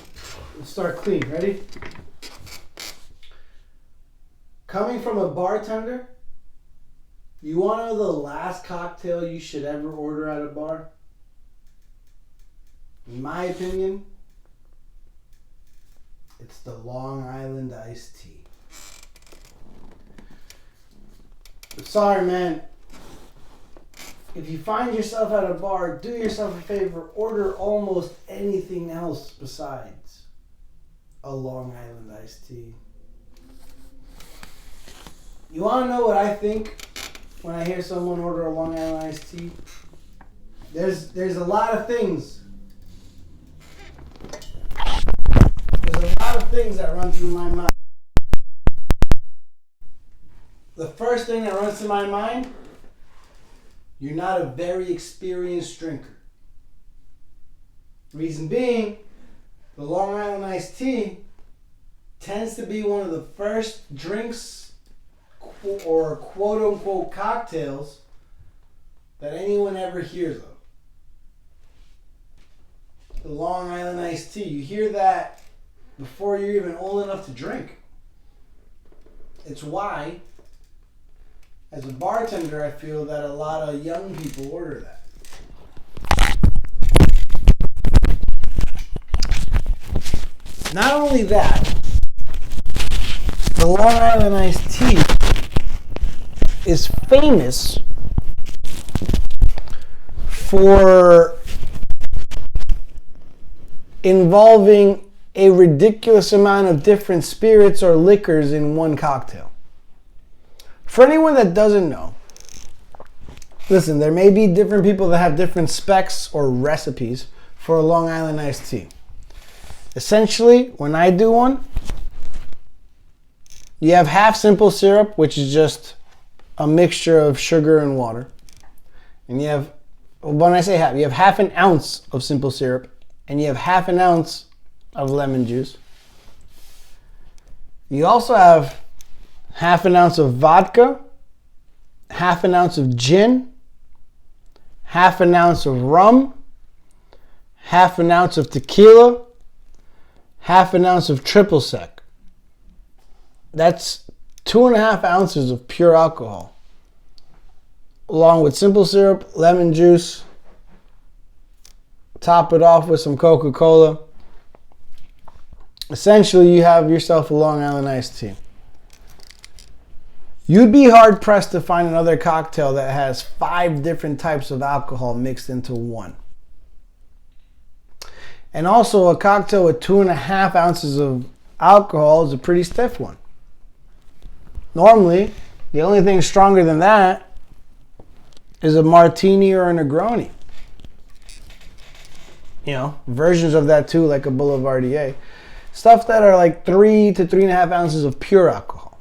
start clean. Ready? Coming from a bartender, you want to know the last cocktail you should ever order at a bar? In my opinion, it's the Long Island iced tea. Sorry, man. If you find yourself at a bar, do yourself a favor. Order almost anything else besides a Long Island iced tea. You want to know what I think when I hear someone order a Long Island iced tea? There's a lot of things. There's a lot of things that run through my mind. The first thing that runs to my mind, you're not a very experienced drinker. Reason being, the Long Island iced tea tends to be one of the first drinks or quote-unquote cocktails that anyone ever hears of. The Long Island iced tea. You hear that before you're even old enough to drink. It's why, as a bartender, I feel that a lot of young people order that. Not only that, the Long Island iced tea is famous for involving a ridiculous amount of different spirits or liquors in one cocktail. For anyone that doesn't know, listen, there may be different people that have different specs or recipes for a Long Island iced tea. Essentially, when I do one, You have half simple syrup, which is just a mixture of sugar and water. And you have, when I say half, you have half an ounce of simple syrup and you have half an ounce of lemon juice. You also have half an ounce of vodka, half an ounce of gin, half an ounce of rum, half an ounce of tequila, half an ounce of triple sec. That's 2.5 ounces of pure alcohol, along with simple syrup, lemon juice. Top it off with some Coca-Cola. Essentially, you have yourself a Long Island iced tea. You'd be hard pressed to find another cocktail that has 5 different types of alcohol mixed into one. And also, a cocktail with 2.5 ounces of alcohol is a pretty stiff one. Normally, the only thing stronger than that is a martini or a Negroni. You know, versions of that too, like a Boulevardier. Stuff that are like 3 to 3.5 ounces of pure alcohol.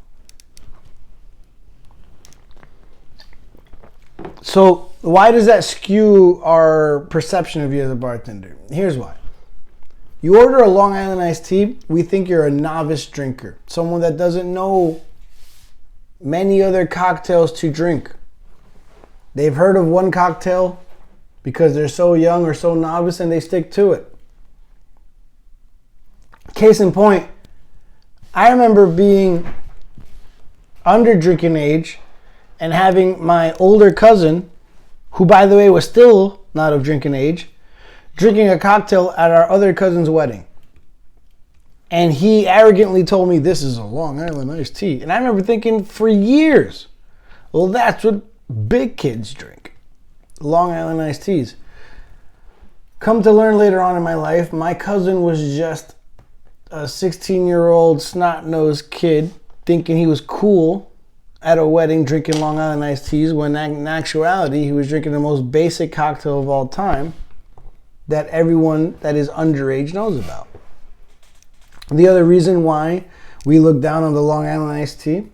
So why does that skew our perception of you as a bartender? Here's why. You order a Long Island iced tea, we think you're a novice drinker. Someone that doesn't know many other cocktails to drink. They've heard of one cocktail because they're so young or so novice and they stick to it. Case in point, I remember being under drinking age and having my older cousin, who by the way was still not of drinking age, drinking a cocktail at our other cousin's wedding. And he arrogantly told me, this is a Long Island iced tea. And I remember thinking for years, well, that's what big kids drink. Long Island iced teas. Come to learn later on in my life, my cousin was just a 16-year-old snot-nosed kid thinking he was cool at a wedding drinking Long Island iced teas, when in actuality he was drinking the most basic cocktail of all time that everyone that is underage knows about. The other reason why we look down on the Long Island iced tea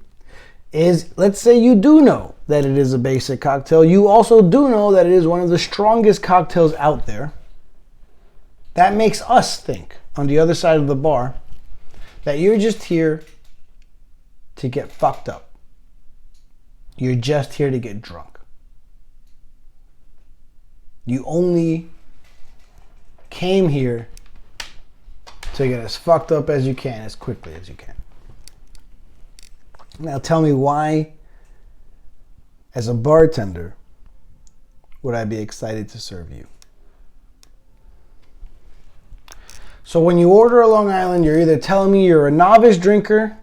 is, let's say you do know that it is a basic cocktail. You also do know that it is one of the strongest cocktails out there. That makes us think, on the other side of the bar, that you're just here to get fucked up. You're just here to get drunk. You only came here to get as fucked up as you can, as quickly as you can. Now tell me, why, as a bartender, would I be excited to serve you? So when you order a Long Island, you're either telling me you're a novice drinker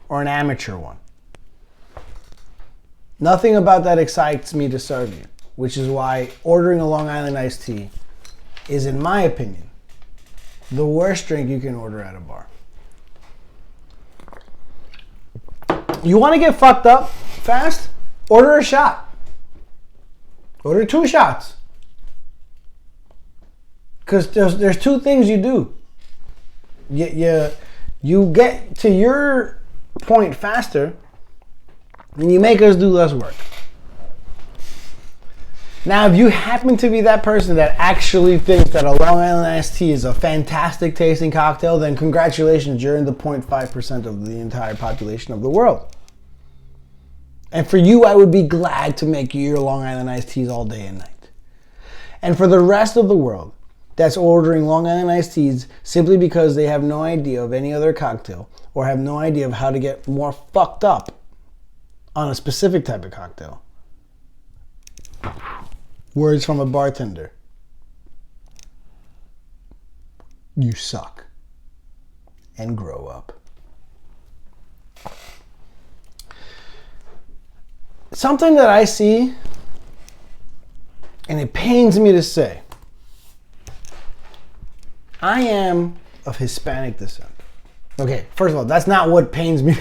or an amateur one. Nothing about that excites me to serve you, which is why ordering a Long Island iced tea is, in my opinion, the worst drink you can order at a bar. You want to get fucked up fast? Order a shot. Order 2 shots. Because there's 2 things you do. You get to your point faster, and you make us do less work. Now, if you happen to be that person that actually thinks that a Long Island iced tea is a fantastic tasting cocktail, then congratulations, you're in the 0.5% of the entire population of the world. And for you, I would be glad to make you your Long Island iced teas all day and night. And for the rest of the world that's ordering Long Island iced teas simply because they have no idea of any other cocktail, or have no idea of how to get more fucked up on a specific type of cocktail, words from a bartender: you suck, and grow up. Something that I see, and it pains me to say, I am of Hispanic descent. Okay, first of all, that's not what pains me.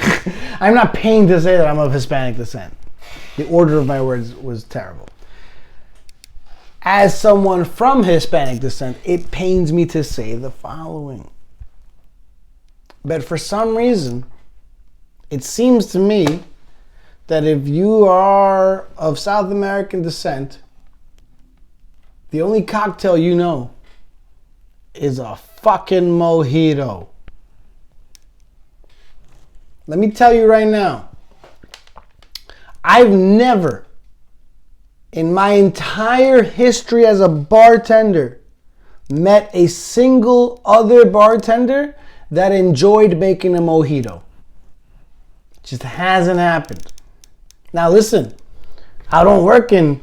I'm not pained to say that I'm of Hispanic descent. The order of my words was terrible. As someone from Hispanic descent, it pains me to say the following. But for some reason, it seems to me that if you are of South American descent, the only cocktail you know is a fucking mojito. Let me tell you right now, I've never, in my entire history as a bartender, met a single other bartender that enjoyed making a mojito. It just hasn't happened. Now listen, I don't work in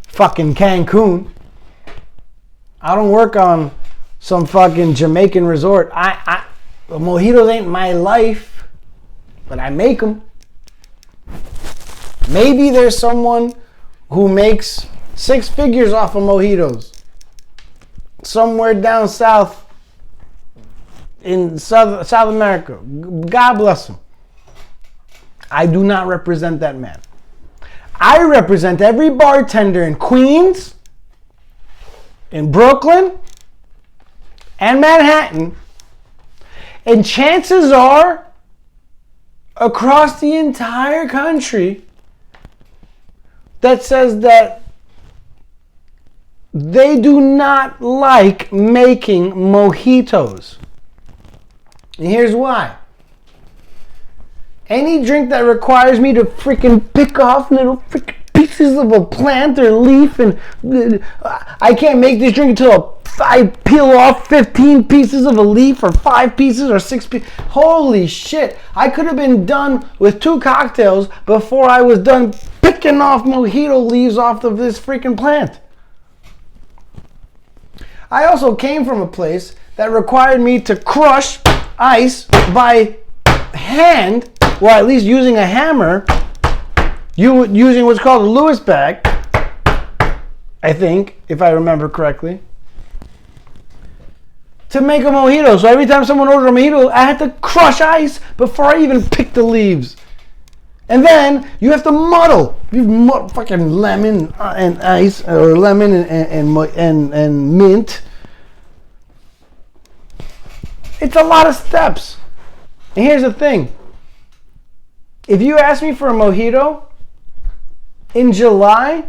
fucking Cancun. I don't work on some fucking Jamaican resort. Mojitos ain't my life, but I make them. Maybe there's someone who makes 6 figures off of mojitos somewhere down south in South America. God bless him. I do not represent that man. I represent every bartender in Queens, in Brooklyn, and Manhattan, and chances are across the entire country that says that they do not like making mojitos. And here's why. Any drink that requires me to freaking pick off little freaking pieces of a plant or leaf, and I can't make this drink until I peel off 15 pieces of a leaf, or 5 pieces, or 6 pieces. Holy shit. I could have been done with 2 cocktails before I was done picking off mojito leaves off of this freaking plant. I also came from a place that required me to crush ice by hand, or at least using a hammer, using what's called a Lewis bag, I think, if I remember correctly, to make a mojito. So every time someone ordered a mojito, I had to crush ice before I even picked the leaves. And then you have to muddle. You fucking lemon and ice, or lemon and mint. It's a lot of steps. And here's the thing. If you ask me for a mojito in July,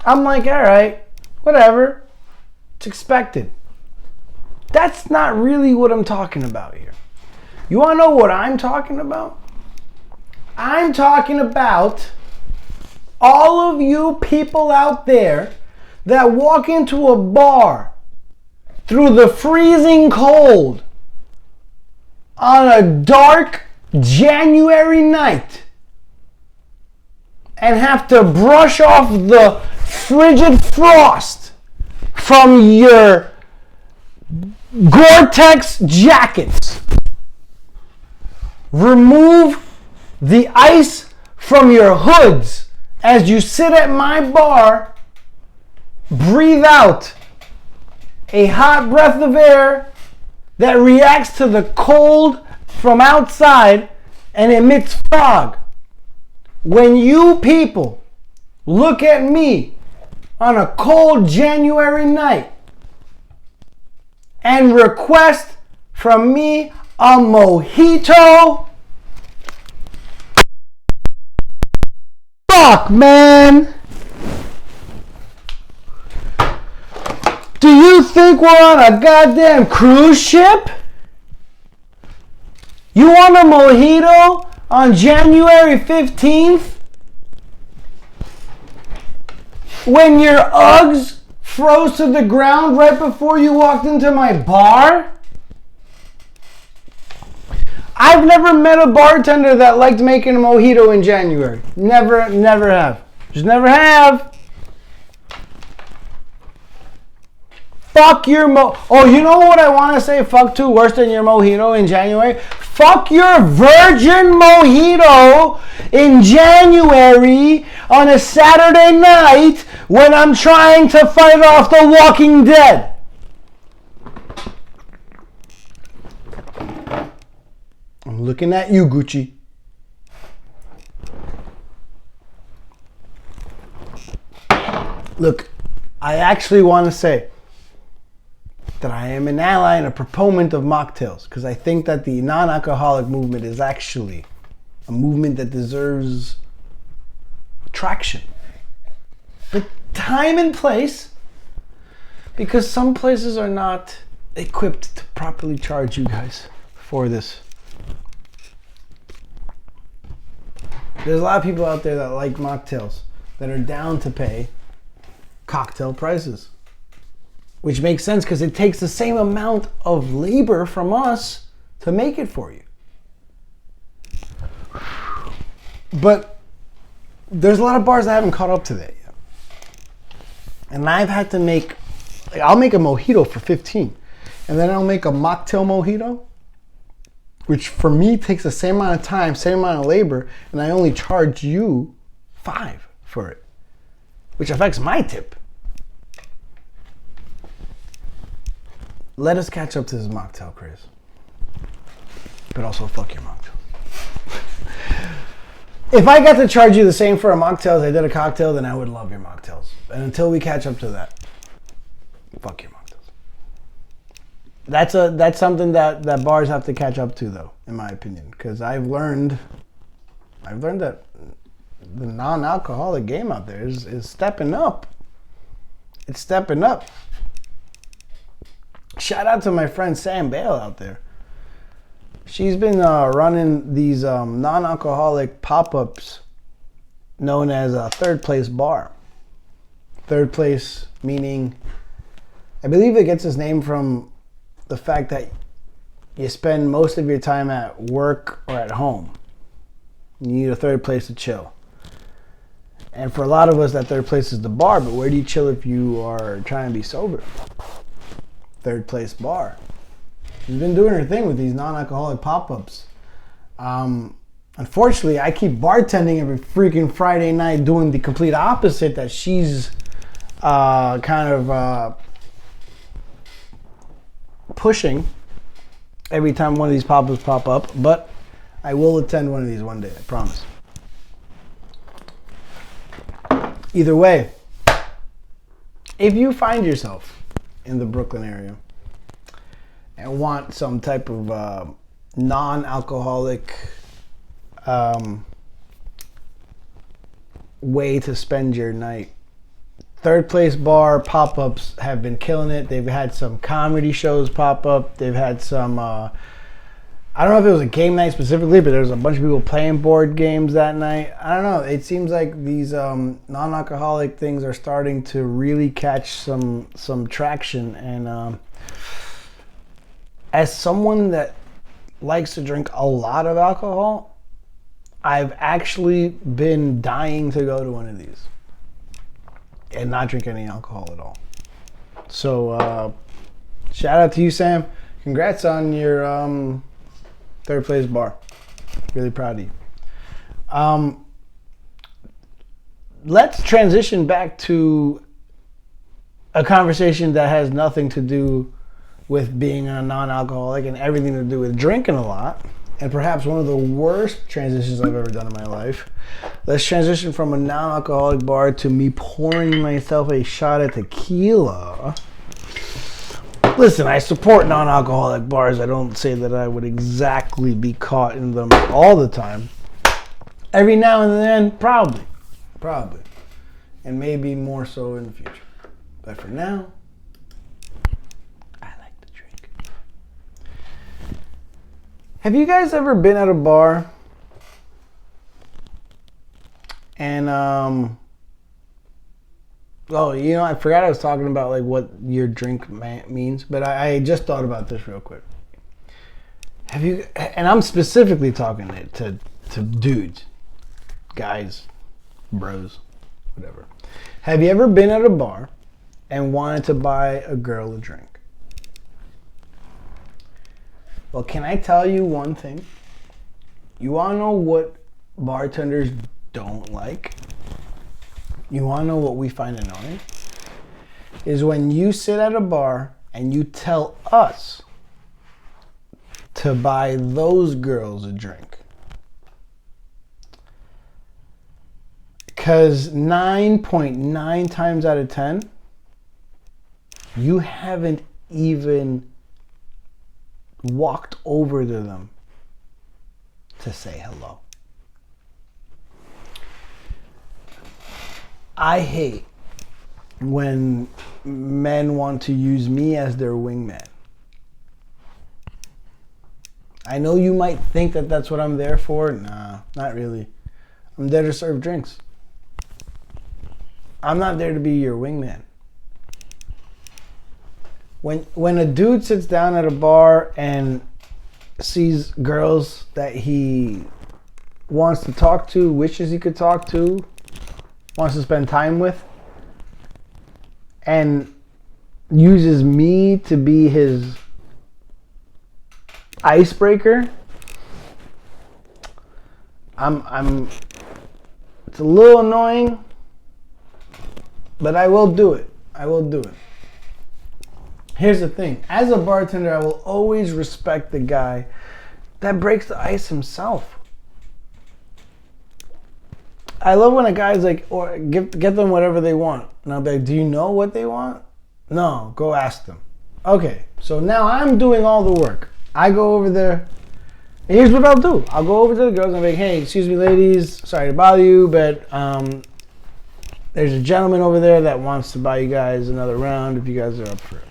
I'm like, all right, whatever. It's expected. That's not really what I'm talking about here. You want to know what I'm talking about? I'm talking about all of you people out there that walk into a bar through the freezing cold on a dark January night and have to brush off the frigid frost from your Gore-Tex jackets. Remove the ice from your hoods as you sit at my bar. Breathe out a hot breath of air that reacts to the cold from outside and emits fog. When you people look at me on a cold January night and request from me a mojito, fuck, man. Do you think we're on a goddamn cruise ship? You want a mojito on January 15th? When your Uggs froze to the ground right before you walked into my bar? I've never met a bartender that liked making a mojito in January. Never have. Just never have. Fuck your Oh, you know what I want to say fuck to worse than your mojito in January? Fuck your virgin mojito in January on a Saturday night when I'm trying to fight off the Walking Dead. I'm looking at you, Gucci. Look, I actually want to say that I am an ally and a proponent of mocktails because I think that the non-alcoholic movement is actually a movement that deserves traction. But time and place, because some places are not equipped to properly charge you guys for this. There's a lot of people out there that like mocktails, that are down to pay cocktail prices. Which makes sense because it takes the same amount of labor from us to make it for you. But there's a lot of bars that haven't caught up to that yet. And I've had to I'll make a mojito for 15. And then I'll make a mocktail mojito, which for me takes the same amount of time, same amount of labor, and I only charge you $5 for it, which affects my tip. Let us catch up to this mocktail craze. But also fuck your mocktail. If I got to charge you the same for a mocktail as I did a cocktail, then I would love your mocktails. And until we catch up to that, fuck your mocktails. That's something that bars have to catch up to, though, in my opinion. Because I've learned that the non-alcoholic game out there is stepping up. It's stepping up. Shout out to my friend Sam Bale out there. She's been running these non-alcoholic pop-ups known as a third place bar. Third place meaning, I believe it gets its name from the fact that you spend most of your time at work or at home. You need a third place to chill. And for a lot of us, that third place is the bar, but where do you chill if you are trying to be sober? Third place bar. She's been doing her thing with these non-alcoholic pop-ups. Unfortunately, I keep bartending every freaking Friday night doing the complete opposite that she's pushing every time one of these pop-ups pop up. But I will attend one of these one day, I promise. Either way, if you find yourself in the Brooklyn area and want some type of non-alcoholic way to spend your night, third place bar pop-ups have been killing it. They've had some comedy shows pop up. They've had some I don't know if it was a game night specifically, but there was a bunch of people playing board games that night. I don't know. It seems like these non-alcoholic things are starting to really catch some traction. And as someone that likes to drink a lot of alcohol, I've actually been dying to go to one of these and not drink any alcohol at all. So shout out to you, Sam. Congrats on your third place bar. Really proud of you. Let's transition back to a conversation that has nothing to do with being a non-alcoholic and everything to do with drinking a lot. And perhaps one of the worst transitions I've ever done in my life. Let's transition from a non-alcoholic bar to me pouring myself a shot of tequila. Listen, I support non-alcoholic bars. I don't say that I would exactly be caught in them all the time. Every now and then, probably. And maybe more so in the future. But for now, I like to drink. Have you guys ever been at a bar and I forgot I was talking about like what your drink means, but I just thought about this real quick. Have you? And I'm specifically talking to dudes, guys, bros, whatever. Have you ever been at a bar and wanted to buy a girl a drink? Well, can I tell you one thing? You want to know what bartenders don't like? You want to know what we find annoying? Is when you sit at a bar and you tell us to buy those girls a drink. Because 9.9 times out of 10, you haven't even walked over to them to say hello. I hate when men want to use me as their wingman. I know you might think that that's what I'm there for. Nah, not really. I'm there to serve drinks. I'm not there to be your wingman. When a dude sits down at a bar and sees girls that he wants to talk to, wishes he could talk to, wants to spend time with, and uses me to be his icebreaker, it's a little annoying, but I will do it. Here's the thing. As a bartender, I will always respect the guy that breaks the ice himself. I love when a guy's like, or get them whatever they want. And I'll be like, do you know what they want? No, go ask them. Okay, so now I'm doing all the work. I go over there. And here's what I'll do. I'll go over to the girls and be like, hey, excuse me, ladies. Sorry to bother you, but there's a gentleman over there that wants to buy you guys another round if you guys are up for it.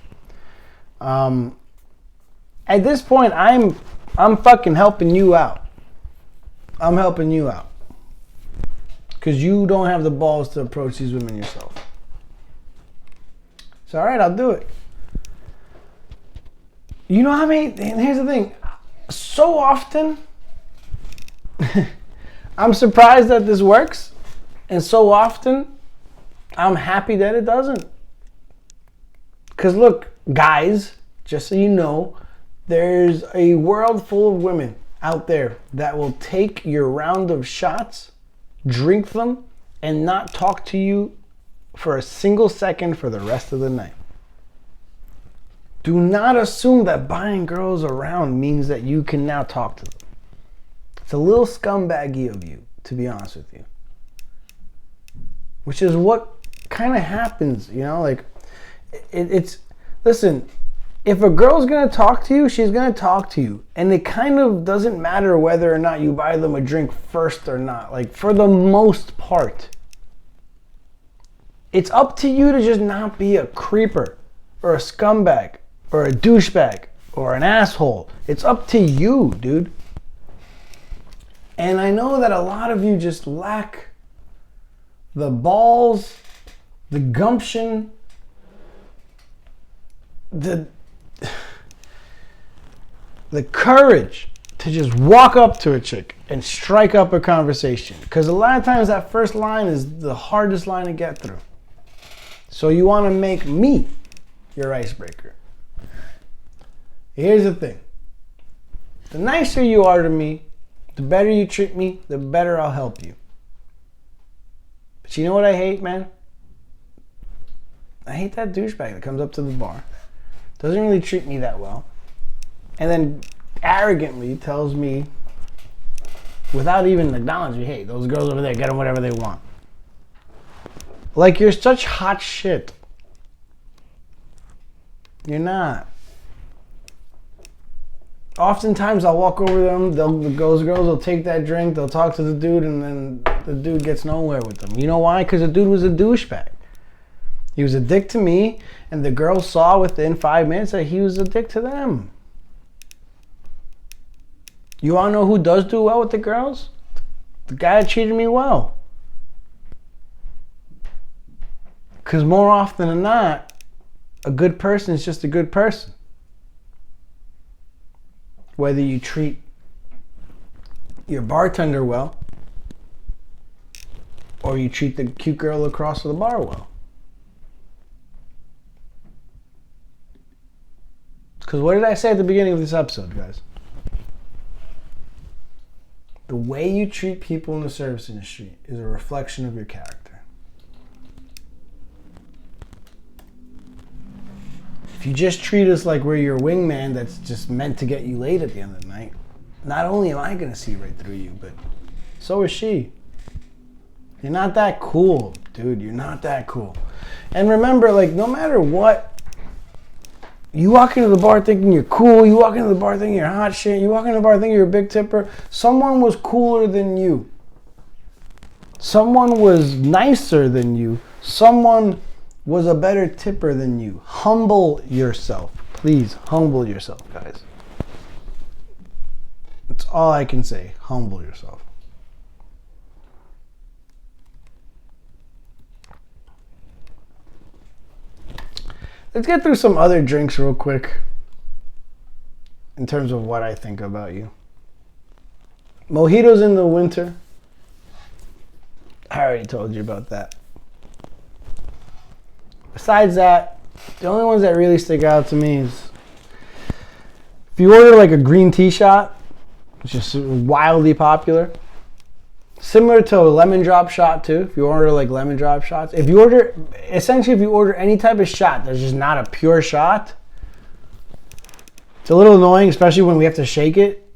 At this point, I'm fucking helping you out. I'm helping you out. Because you don't have the balls to approach these women yourself. So, all right, I'll do it. You know how many, and here's the thing. So often, I'm surprised that this works. And so often, I'm happy that it doesn't. Because look, guys, just so you know, there's a world full of women out there that will take your round of shots, drink them, and not talk to you for a single second for the rest of the night. Do not assume that buying girls around means that you can now talk to them. It's a little scumbaggy of you, to be honest with you. Which is what kind of happens, you know, like it's listen, if a girl's gonna talk to you, she's gonna talk to you. And it kind of doesn't matter whether or not you buy them a drink first or not. Like, for the most part, it's up to you to just not be a creeper or a scumbag or a douchebag or an asshole. It's up to you, dude. And I know that a lot of you just lack the balls, the gumption, the courage to just walk up to a chick and strike up a conversation. Because a lot of times that first line is the hardest line to get through. So you want to make me your icebreaker. Here's the thing. The nicer you are to me, the better you treat me, the better I'll help you. But you know what I hate, man? I hate that douchebag that comes up to the bar, doesn't really treat me that well, and then arrogantly tells me, without even acknowledging me, hey, those girls over there, get them whatever they want. Like you're such hot shit. You're not. Oftentimes I'll walk over them, those girls will take that drink, they'll talk to the dude, and then the dude gets nowhere with them. You know why? Because the dude was a douchebag. He was a dick to me, and the girls saw within 5 minutes that he was a dick to them. You want to know who does do well with the girls? The guy that treated me well. Because more often than not, a good person is just a good person. Whether you treat your bartender well, or you treat the cute girl across the bar well. Because what did I say at the beginning of this episode, guys? The way you treat people in the service industry is a reflection of your character. If you just treat us like we're your wingman that's just meant to get you laid at the end of the night, not only am I going to see right through you, but so is she. You're not that cool, dude. You're not that cool. And remember, like, no matter what, you walk into the bar thinking you're cool, you walk into the bar thinking you're hot shit, you walk into the bar thinking you're a big tipper, someone was cooler than you. Someone was nicer than you. Someone was a better tipper than you. Humble yourself. Please, humble yourself, guys. That's all I can say. Humble yourself. Let's get through some other drinks real quick in terms of what I think about you. Mojitos in the winter. I already told you about that. Besides that, the only ones that really stick out to me is if you order like a green tea shot, which is wildly popular. Similar to a lemon drop shot too. If you order like lemon drop shots. If you order any type of shot that's just not a pure shot, it's a little annoying, especially when we have to shake it.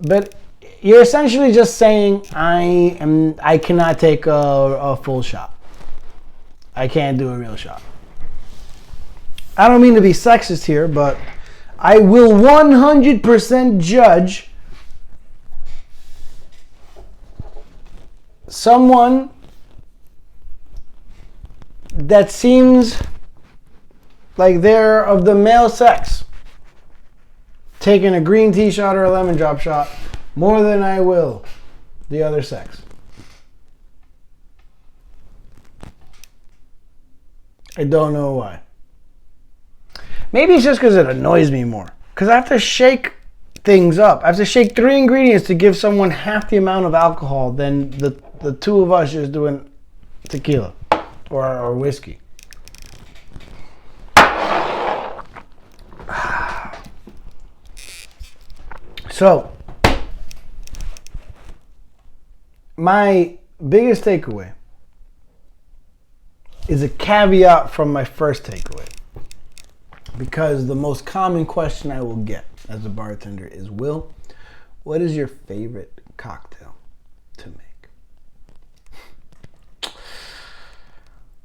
But you're essentially just saying, I cannot take a full shot. I can't do a real shot. I don't mean to be sexist here, but I will 100% judge someone that seems like they're of the male sex taking a green tea shot or a lemon drop shot more than I will the other sex. I don't know why. Maybe it's just because it annoys me more. Because I have to shake things up. I have to shake 3 ingredients to give someone half the amount of alcohol than the two of us just doing tequila or whiskey. So, my biggest takeaway is a caveat from my first takeaway. Because the most common question I will get as a bartender is, Will, what is your favorite cocktail to make?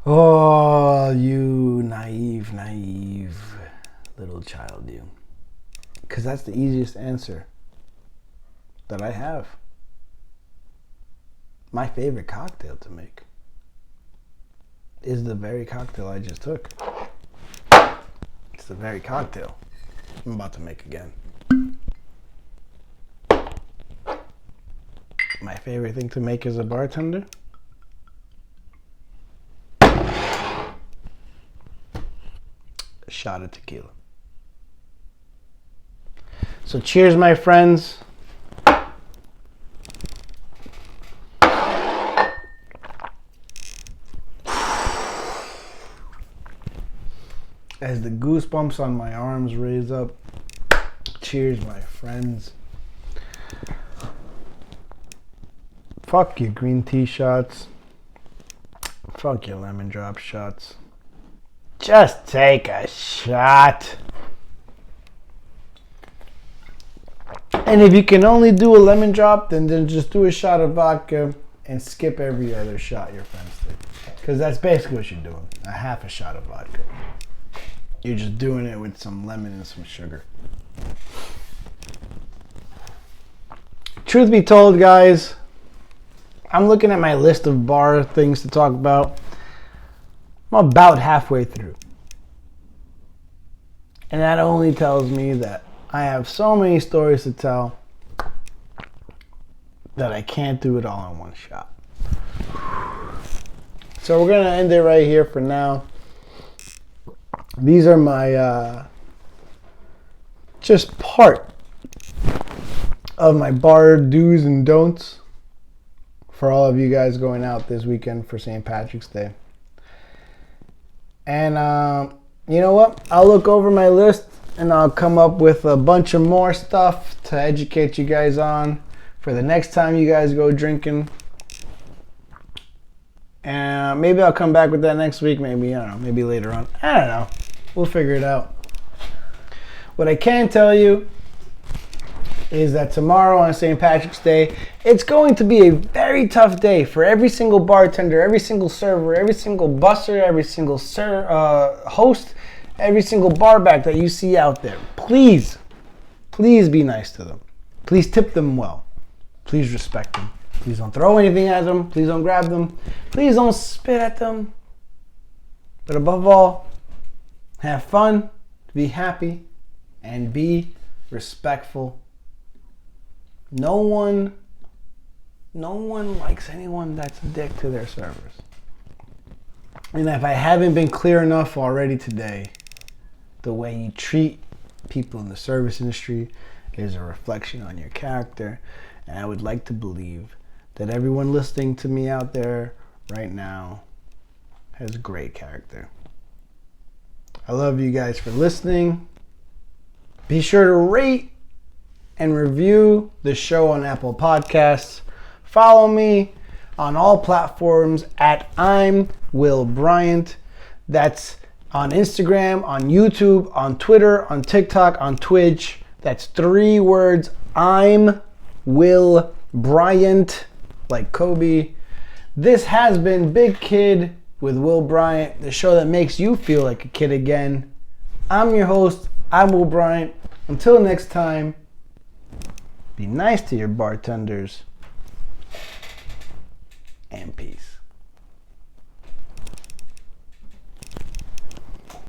Oh, you naive little child, you. Because that's the easiest answer that I have. My favorite cocktail to make is the very cocktail I just took. It's the very cocktail I'm about to make again. My favorite thing to make as a bartender? A shot of tequila. So cheers, my friends. As the goosebumps on my arms raise up, cheers, my friends. Fuck your green tea shots. Fuck your lemon drop shots. Just take a shot. And if you can only do a lemon drop, then just do a shot of vodka and skip every other shot your friends did. Because that's basically what you're doing. A half a shot of vodka. You're just doing it with some lemon and some sugar. Truth be told, guys, I'm looking at my list of bar things to talk about. I'm about halfway through. And that only tells me that I have so many stories to tell that I can't do it all in one shot. So we're going to end it right here for now. These are my, just part of my bar do's and don'ts for all of you guys going out this weekend for St. Patrick's Day. And you know what? I'll look over my list and I'll come up with a bunch of more stuff to educate you guys on for the next time you guys go drinking. And maybe I'll come back with that next week. Maybe, I don't know, maybe later on. I don't know. We'll figure it out. What I can tell you is that tomorrow on St. Patrick's Day, it's going to be a very tough day for every single bartender, every single server, every single busser, every single host, every single bar back that you see out there. Please, please be nice to them. Please tip them well. Please respect them. Please don't throw anything at them. Please don't grab them. Please don't spit at them. But above all, have fun, be happy, and be respectful. No one likes anyone that's a dick to their servers. And if I haven't been clear enough already today, the way you treat people in the service industry is a reflection on your character. And I would like to believe that everyone listening to me out there right now has great character. I love you guys for listening. Be sure to rate and review the show on Apple Podcasts. Follow me on all platforms at I'm Will Bryant. That's on Instagram, on YouTube, on Twitter, on TikTok, on Twitch. That's 3 words. I'm Will Bryant, like Kobe. This has been Big Kid with Will Bryant, the show that makes you feel like a kid again. I'm your host. I'm Will Bryant. Until next time, be nice to your bartenders.